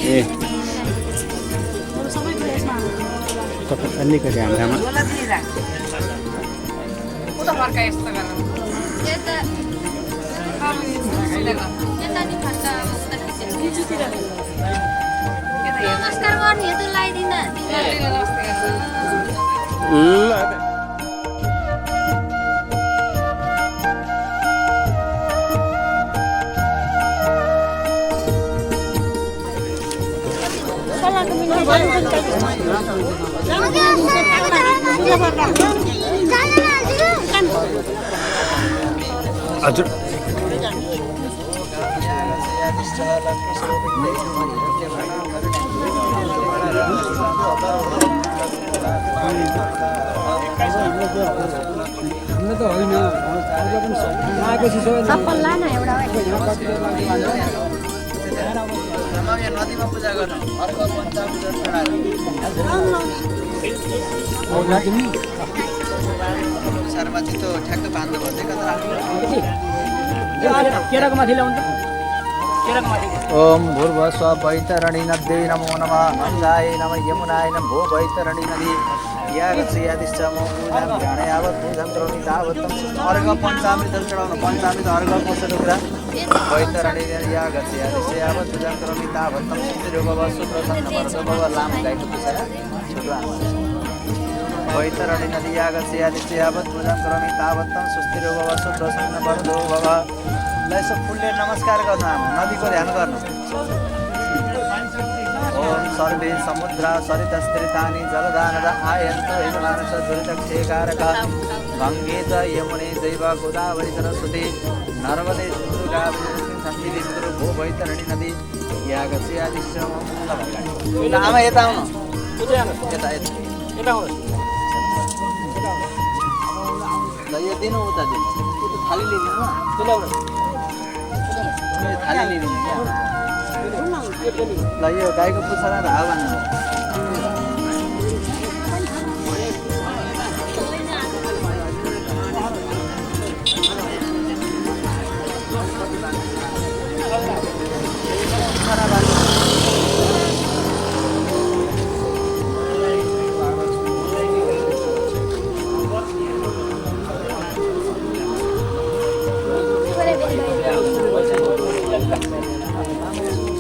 ए अलिकति हाम्रामा नमस्कार गर्ने त लगाइदिन ल हजुर चप्पल लान एउटा नदीमा पूजा गर्नु अर्को पञ्चामृत सारमाथि त ठ्याक्क बाँध्नु पर्छ ओम भूर्भस्व वैतरणी नद्यै नमो नमः गङ्गाय नमः यमुनाय नमो वैतरणी नदी यागस्यादिश्च मो पूजां प्राणायावत् पूजां करोमि तावत्तं अर्घ पञ्चामृत चढाउनु पञ्चामृत अर्घ कसरी कुरा वैतरणी यागस्यादिश्च यावत् पूजां करोमि तावत्तं सिद्धिर्भव सुप्रसन्न भव लामो गाईको पुछा छोटो वैतरणी नदी यागस्यादिश्च यावत् पूजां करोमि तावत्तं सुस्थिर्भव सुप्रसन्न भव ल यसो फुलले नमस्कार गर्नु आमा नदीको ध्यान गर्नु ओम सर्वे समुद्रा सरितस्त्रितानि जलदानद आयन्तो हिमानस दुरितक्षेकारक गङ्गे च यमुने जैव गोदावरी सरस्वती नर्मदे दुर्गा सन्ति भो वैतरणी नदी यागस्यादिश्च ल आमा यता आउनु यता ल यो दिनु उता दिनु थाली लिनु थाली लिनु ल यो गाईको पुच्छालाई हावा भन्नु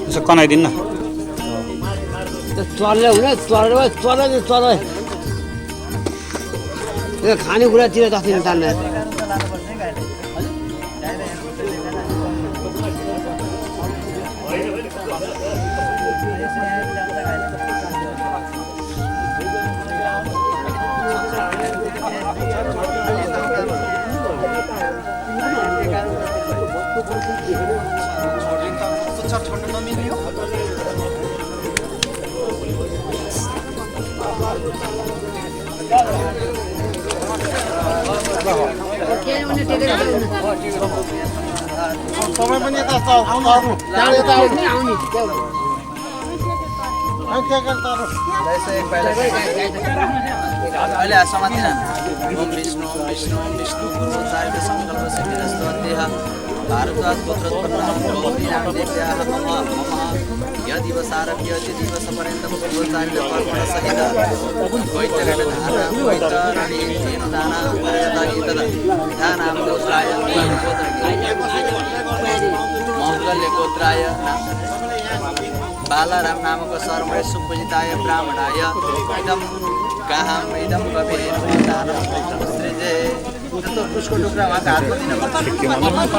यसो कनाइदिनु न चल्यो हुने चल्यो यो खानेकुरातिर जति तान्ने तपाईँ पनि यता आउनु अहिले समातिन ओम विष्णु विष्णु विष्णु गुरुचार्य संकल्प सिद्धिरस्तु देह भारद्वाज गोत्रोत्पन्नः यदिवसारभ्य दिवसपर्यन्तं गुरुचार्य कर्मण सहित वैतरणी तेन दाना विधानां गोत्राय मङ्गल्य गोत्राय बालाराम नामक सर्वै सुपूजिताय ब्राह्मणाय इदं गाहम् इदं कवेन दानं सृजे त्यो पुष्को टुक्रा उहाँको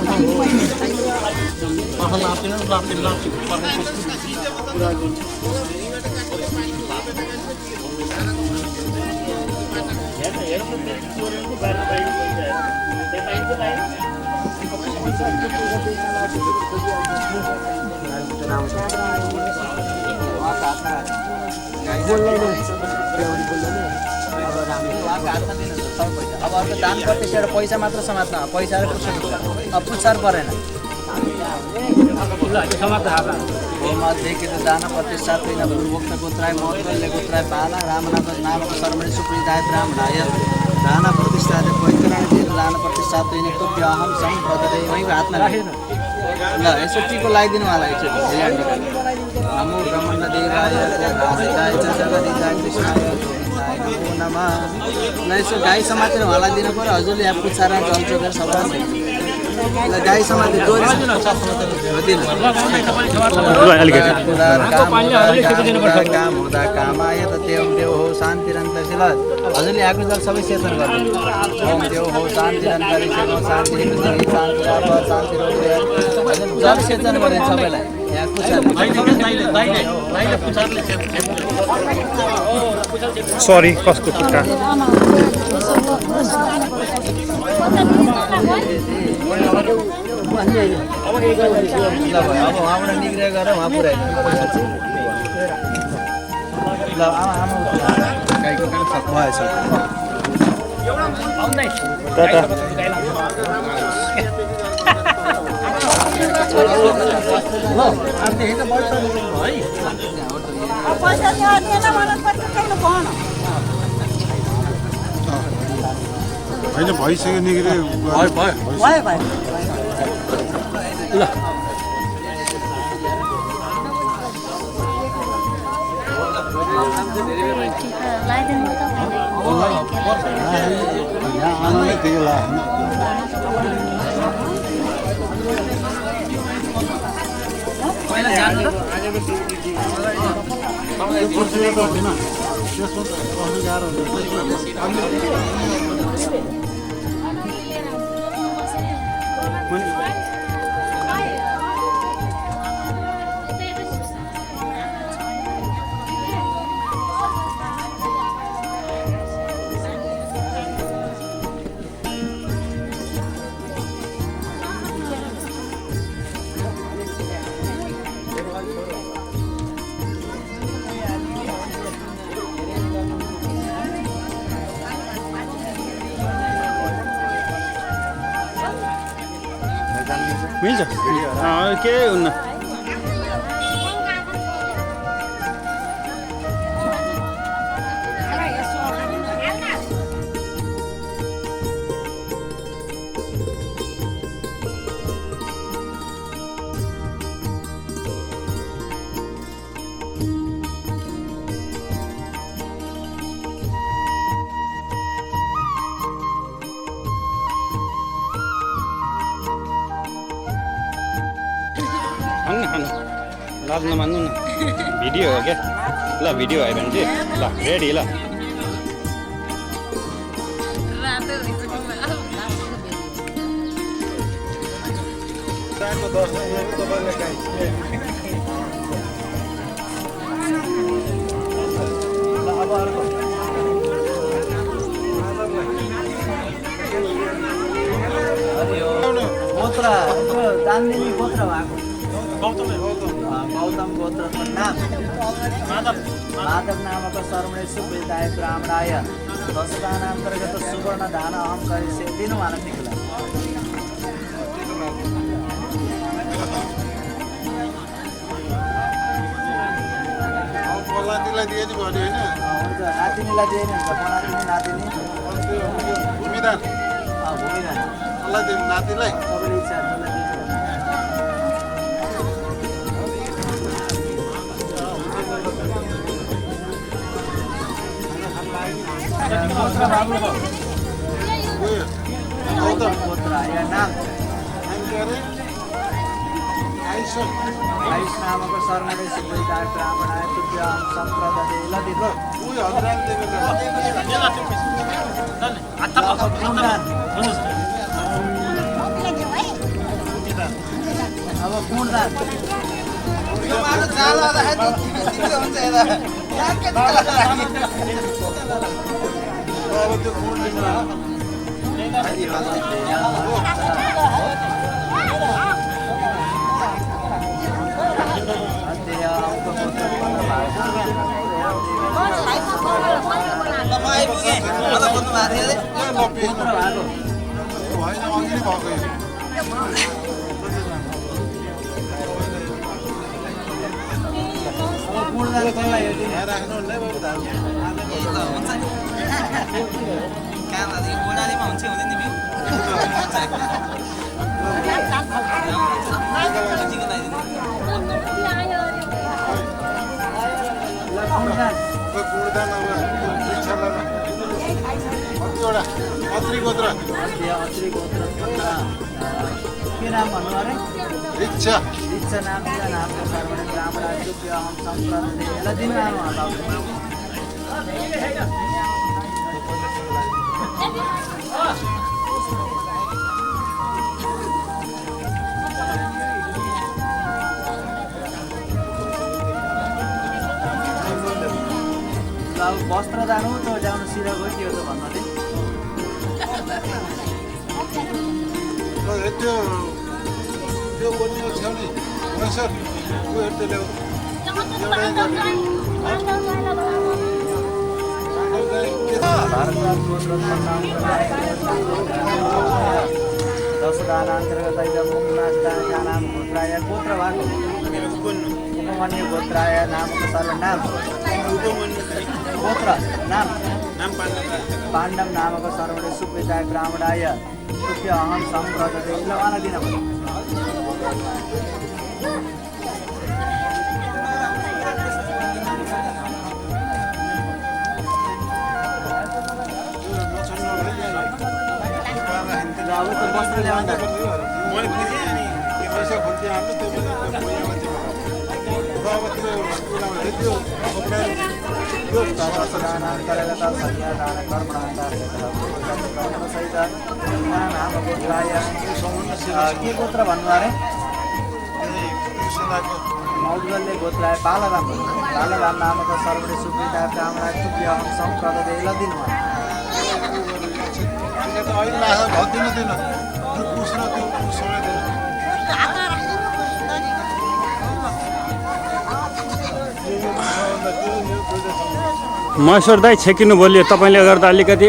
हातमा अब हामीले उहाँको हातमा दिनु छ सबै पैसा। अब अर्को दान प्रतिष्ठा एउटा पैसा मात्र समात्न पैसा र अब पुच्छार परेन। मध्ये दान प्रतिष्ठा तेन पूर्वोक्त गोत्राय महत्वल्य गोत्राय पाला रामनाथ नामक सर्वणे सुप्रीताय ब्राह्मणाय दान प्रतिष्ठा पैतरण दान प्रतिष्ठा तेन तुभ्य अहम सम्प्रदते वही हातमा राखेन ल यसो टिको लगाइदिनु होला नमो ब्रह्मण्ड देवाय राधिकाय च जगदीशाय कृष्णाय गोविन्दाय नमो नमः। ल यसो गाई समातेर होला दिनु पर्यो हजुरले यहाँ पुच्छारा जलचोकेर सबै ल गाई समाते जोडी काम हुँदा कामाय त देव देव हो शान्तिरन्तरशील हजुरले आएको जल सबै सेचन गर्नु ओम देव हो शान्तिरन्तरी सेवा शान्ति शान्ति शान्ति जल सेचन गर्ने सबैलाई यहाँ सरी कसको खुट्टा अब उहाँबाट निग्रेर गएर उहाँ पुऱ्याइदिनु ल आमा गाईको काम सक्नु भएछ होइन भइसक्यो निग्रे ल मिल्छ केही हुन्न लाज नमान्नु न भिडियो हो क्या ल भिडियो भयो भने चाहिँ ल रेडी ल गोत्र दानदेवी गोत्र भएको गौतम गोत्रको नाम माधव नामक सर्वणे सुप्रीताय ब्राह्मणाय दशदानान्तर्गत सुवर्ण दान अहम करिष्ये दिनु मानसिकलाई नातिनीलाई दिएछ भने होइन हुन्छ नातिनीलाई दिए नि हुन्छ नातिनी भूमिदान भूमिदान कसलाई दिनु नातिलाई तपाईँले इच्छा गौतम गोत्र या नाम आयुष नामक सर्वणे सुप्रीताय ब्राह्मणाय तुभ्यं सम्प्रदते लदित अब कुँडदान के नाम भन्नु अरे रिक्षा रिक्षा नाम नामको सर्वण ब्राह्मण आदित्य हम संप्रदाय यसलाई दिन नाम होला अब वस्त्र जानु त जानु सिधा गयो के हो त भन्नु त्यो बोल्ने छेउनी सर त्यो हेर्दै ल्याऊ उपमन्यु गोत्राय नामको सर्वनाम गोत्र नाम पाण्डव नामको सर्वणे सुपिताय ब्राह्मणाय सुप्य अहम सम्प्रदते ल उहाँलाई दिन अब त वस्त्र ल्याउँदा के गोत्र भन्नु अरे मौदगल्य गोत्राय बालराम नामको सर्वणे सुपिता ब्राह्मण सुप्य अहम सम्प्रदते ल दिनु महेश्वर दाई छेकिनु बोल्यो तपाईँले गर्दा अलिकति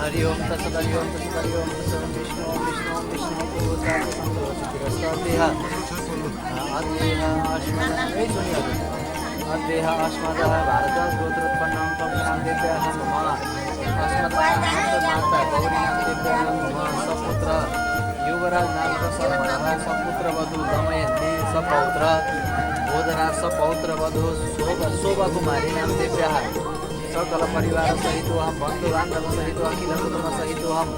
हरि ओम तत्सत् हरि ओम तत्सत् हरि ओम तत्सत् विष्णु ओम विष्णु ओम विष्णु अद्वेह अस्मदः भारतः गोत्रोत्पन्नं कम्पनान्तेभ्यः नमः अस्मद्माता गौरीनान्तेभ्यः नमः सपुत्र युवराज नामक सर्वणः सपुत्र वधू दमयन्ती सपौत्र बोधना सपौत्र वधू शोभाकुमारी नामदेभ्यः सकल परिवार सहित हम बंधु बांधव सहित अखिल कुटुंब सहित हम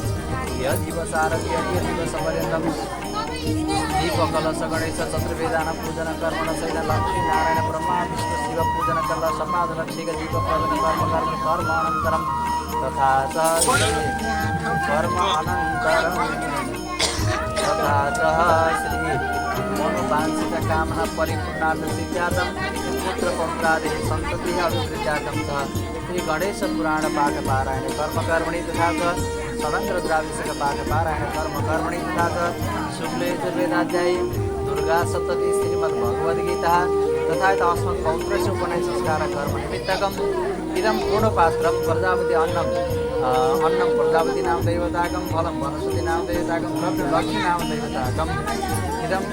यह दिवस आरभ्य दिवस पर्यंतम दीपकलश गणेश चतुर्वेदान पूजन कर्मण सहित लक्ष्मी नारायण ब्रह्मा विष्णु शिव पूजन कल समाज लक्ष्मी दीप प्रजन कर्म अनंतरम तथा कर्म अनंतरम तथा श्री मनोवांछित कामना परिपूर्णार्थ सिद्ध्यार्थम पुत्र पौत्रादि संतति अभिवृद्ध्यार्थम श्री गणेश पुराण पाठ पारायण कर्म कर्मणि तथा सदंत्र द्राविषक पाठ पारायण कर्म कर्मणि तथा शुक्ल यजुर्वेदाध्यायी दुर्गा सप्तति श्रीमद् भगवद गीता तथा अस्मत् पौत्रस्य उपनयन संस्कार कर्म निमित्तकम् इदं पूर्णपात्रं प्रजापति अन्नं प्रजापति नाम दैवताकं फलं वनस्पति नाम दैवताकं द्रव्य लक्ष्मी नाम दैवताकम् इदं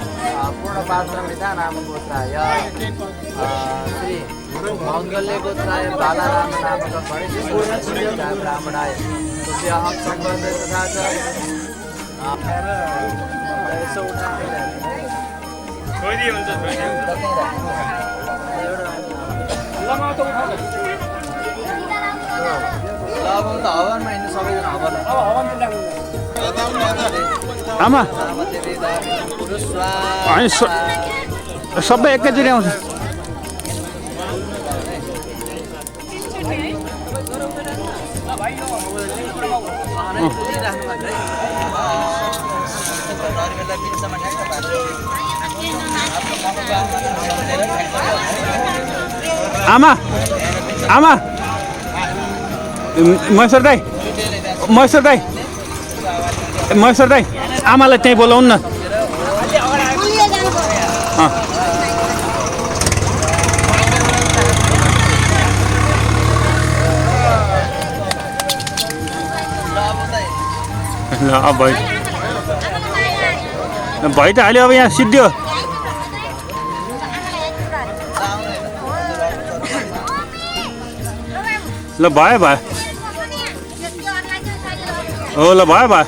पूर्णपात्रं यथा नाम गोत्राय श्री मौद्गल्य गोत्राय बालाराम नामक गणेश ब्राह्मणाय तुभ्यहं सम्बन्धे तथा च हवनमा हिँड्नु सबैजना आमा सबै एकैचोटि आउँछ आमा आमा महेश्वर दाई आमालाई त्यहीँ बोलाउनु न ल अब भाइ त हाल्यो अब यहाँ सिद्धियो ल भयो हो ल भयो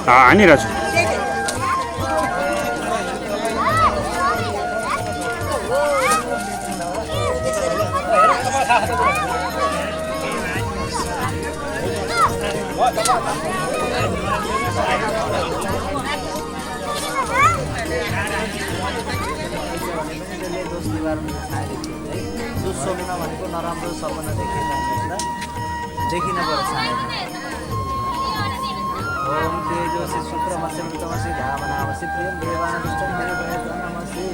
हानिरहेको छु दोष निवारण छाएदेखि है दुःस्वप्न भनेको नराम्रो सपना देखिन पर्छ ओम तेजोसी सूत्रमस्य मृतमसी धावनामसी प्रियं देवानष्टं नमस्ते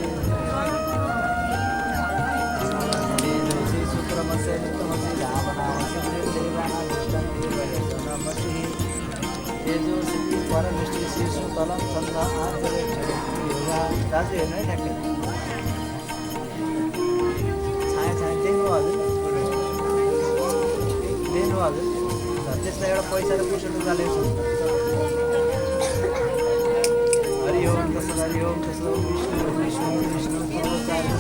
तेजोसी सूत्रमस्य मृतमसी धावनामसी प्रियं देवानष्टं नमस्ते तेजोसी परमेष्टि शिशु तलं चन्द्र आर्द्रे योगा दाजु हेर्नु है ठ्याक्कै देख्नु हजुर त्यसलाई एउटा पैसा र पुष्ट उकालेको छु हरि ओम तस्सत् हरि ओम तस्सत् विष्णु विष्णु विष्णु पूर्वचार्य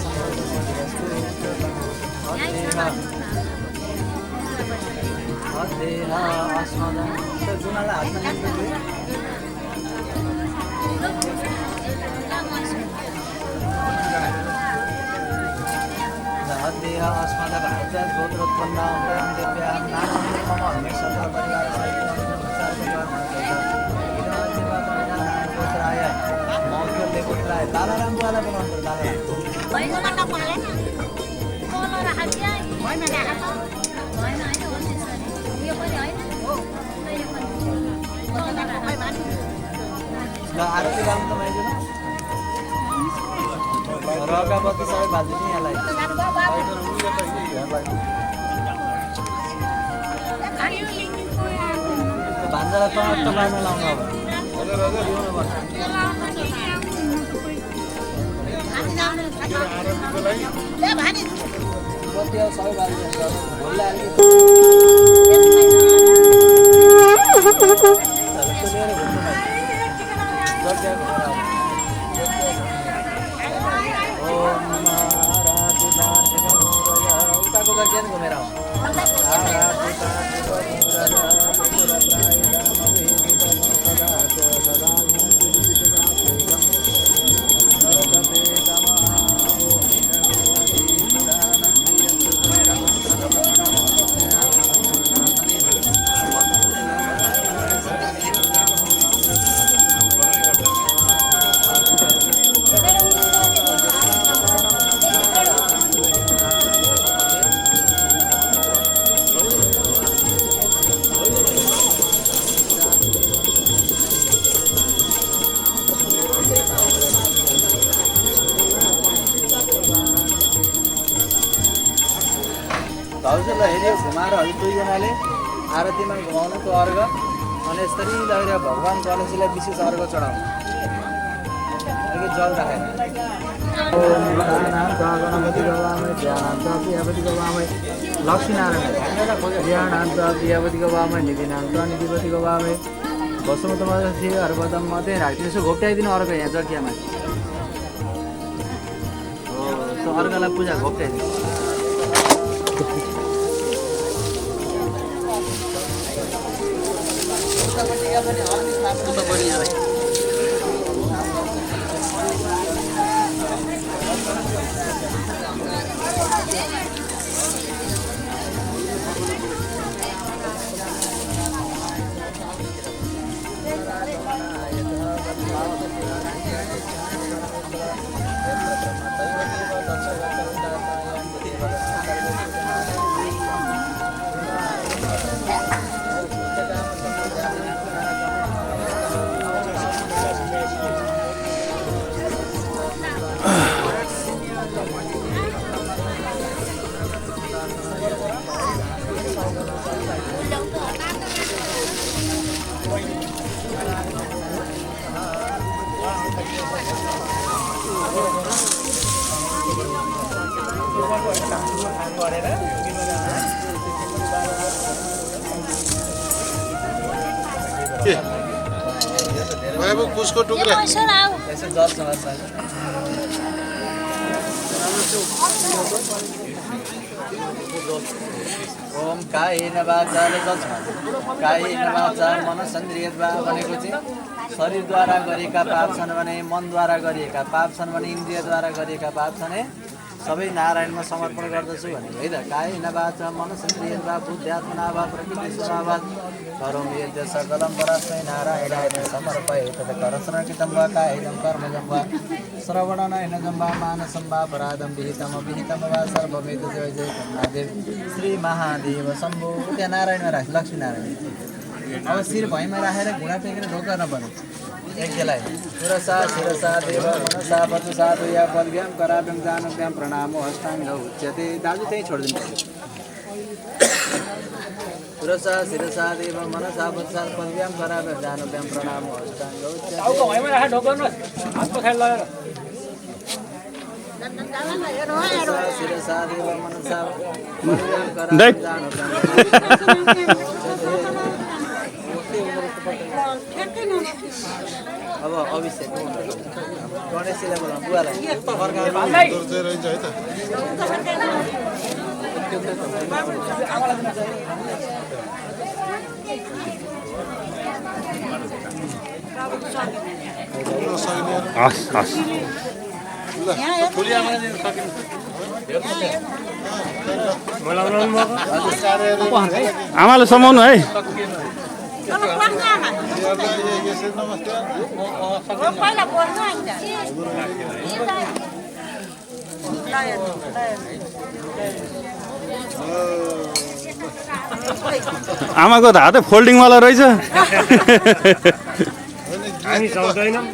अध्ययन अस्मदा जुनालाई हातमा लिएको देह अस्मद भारत गोत्रोत्पन्न देव्यां नाम मम हमेशा परिवार गोत्राय मौर्य गोत्राय दालाराम वाला बनाउनु आरती गाउँ त मैले रका बत्ती सबै बाल्नु नि यहाँलाई भान्जालाई टमाट बाल्न लाउनु अब बत्ती अब सबै बाल्नु उताको गर्दैन घुमेर भाउजूलाई हेऱ्यो घुमाएर हजुर दुईजनाले आरतीमा घुमाउनुको अर्घ अनि यसरी लगेर भगवान् गणेशजीलाई विशेष अर्घ चढाउनु अलिकति जल राखेर गणपति गवामै ध्यानान्त प्रियपति गवामै लक्ष्मीनारायण ध्यानान्त प्रियपति गवामै निधिनान्त निधिपति गवामै वसुमतमसी हर्वदम मध्ये राख्ने यसो घोप्ट्याइदिनु अर्घ यहाँ जग्गामा हो त्यो अर्घलाई पूजा घोप्ट्याइदिनु बाबु कुसको टुक्रा यसो जल्छ ओम कायेन वाचा कायेन वाचा मनसेन्द्रियद्वा भनेको चाहिँ शरीरद्वारा गरेका पाप छन् भने मनद्वारा गरिएका पाप छन् भने इन्द्रियद्वारा गरिएका पाप छन् सबै नारायणमा समर्पण गर्दछु भनेको है त कायेन वाचा मनसेन्द्रियद्वा बुद्ध्यात्मना वा प्रकृति स्वभावात् करोमि यद्य सकलं परस्मै नारायणाय समर्पये तत् करस्रकितं वा कायेनं कर्मजं वा श्रवणनयनं वा मानसं वा अपराधं विहितं वा सर्वमेत जय जय महादेव श्री महादेव शम्भो त्यहाँ नारायणमा राख्छ लक्ष्मीनारायण अब शिर भैँमा राखेर घुँडा टेकेर ढोका नपर्ने एकलाई शिरसा शिरसा देव मनसा वचसा दुया बलभ्याम कराभ्याम जानभ्याम प्रणामो हस्ताङ्ग उच्यते दाजु त्यहीँ छोडिदिनु शिरसा शिरसा देव मनसा वचसा बलभ्याम कराभ्याम जानभ्याम प्रणामो हस्ताङ्ग उच्यते शिरसा देव मनसा बलभ्याम कराभ्याम जानभ्याम अब अभिषेक गणेशले बोला बुवालाई रहन्छ है त हस् हस् आमाले समाउनु है आमाको त हातै फोल्डिङवाला रहेछ हामी सक्दैनौँ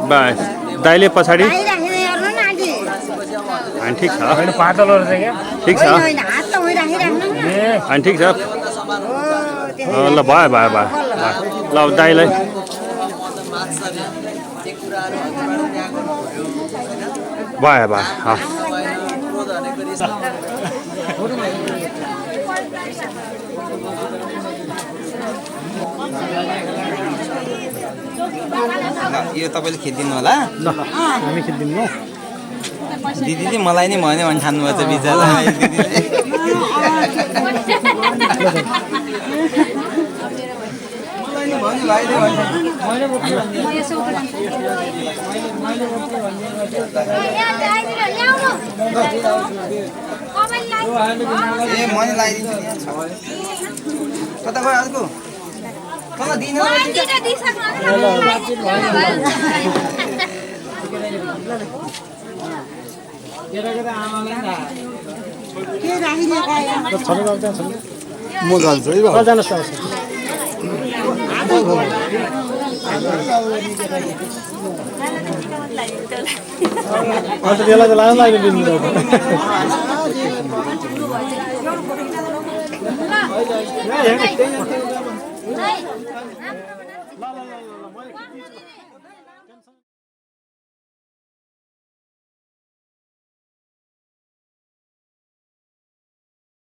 बस दाइले पछाडि ठिक छ ठिक छ ठिक छ ल भयो भयो भयो ल दाइलाई भयो भयो यो तपाईँले खिचिदिनु होला हामी खिचिदिनु दिदीले मलाई नै भन्यो भने ठान्नुभएको छ बिचरा ए मैले लगाइदिन्छु नि कता गयो अर्को कता दिनु म जान्छु है बाबु जानुहोस् अन्त त्यसलाई त लानु लाग्यो दिनु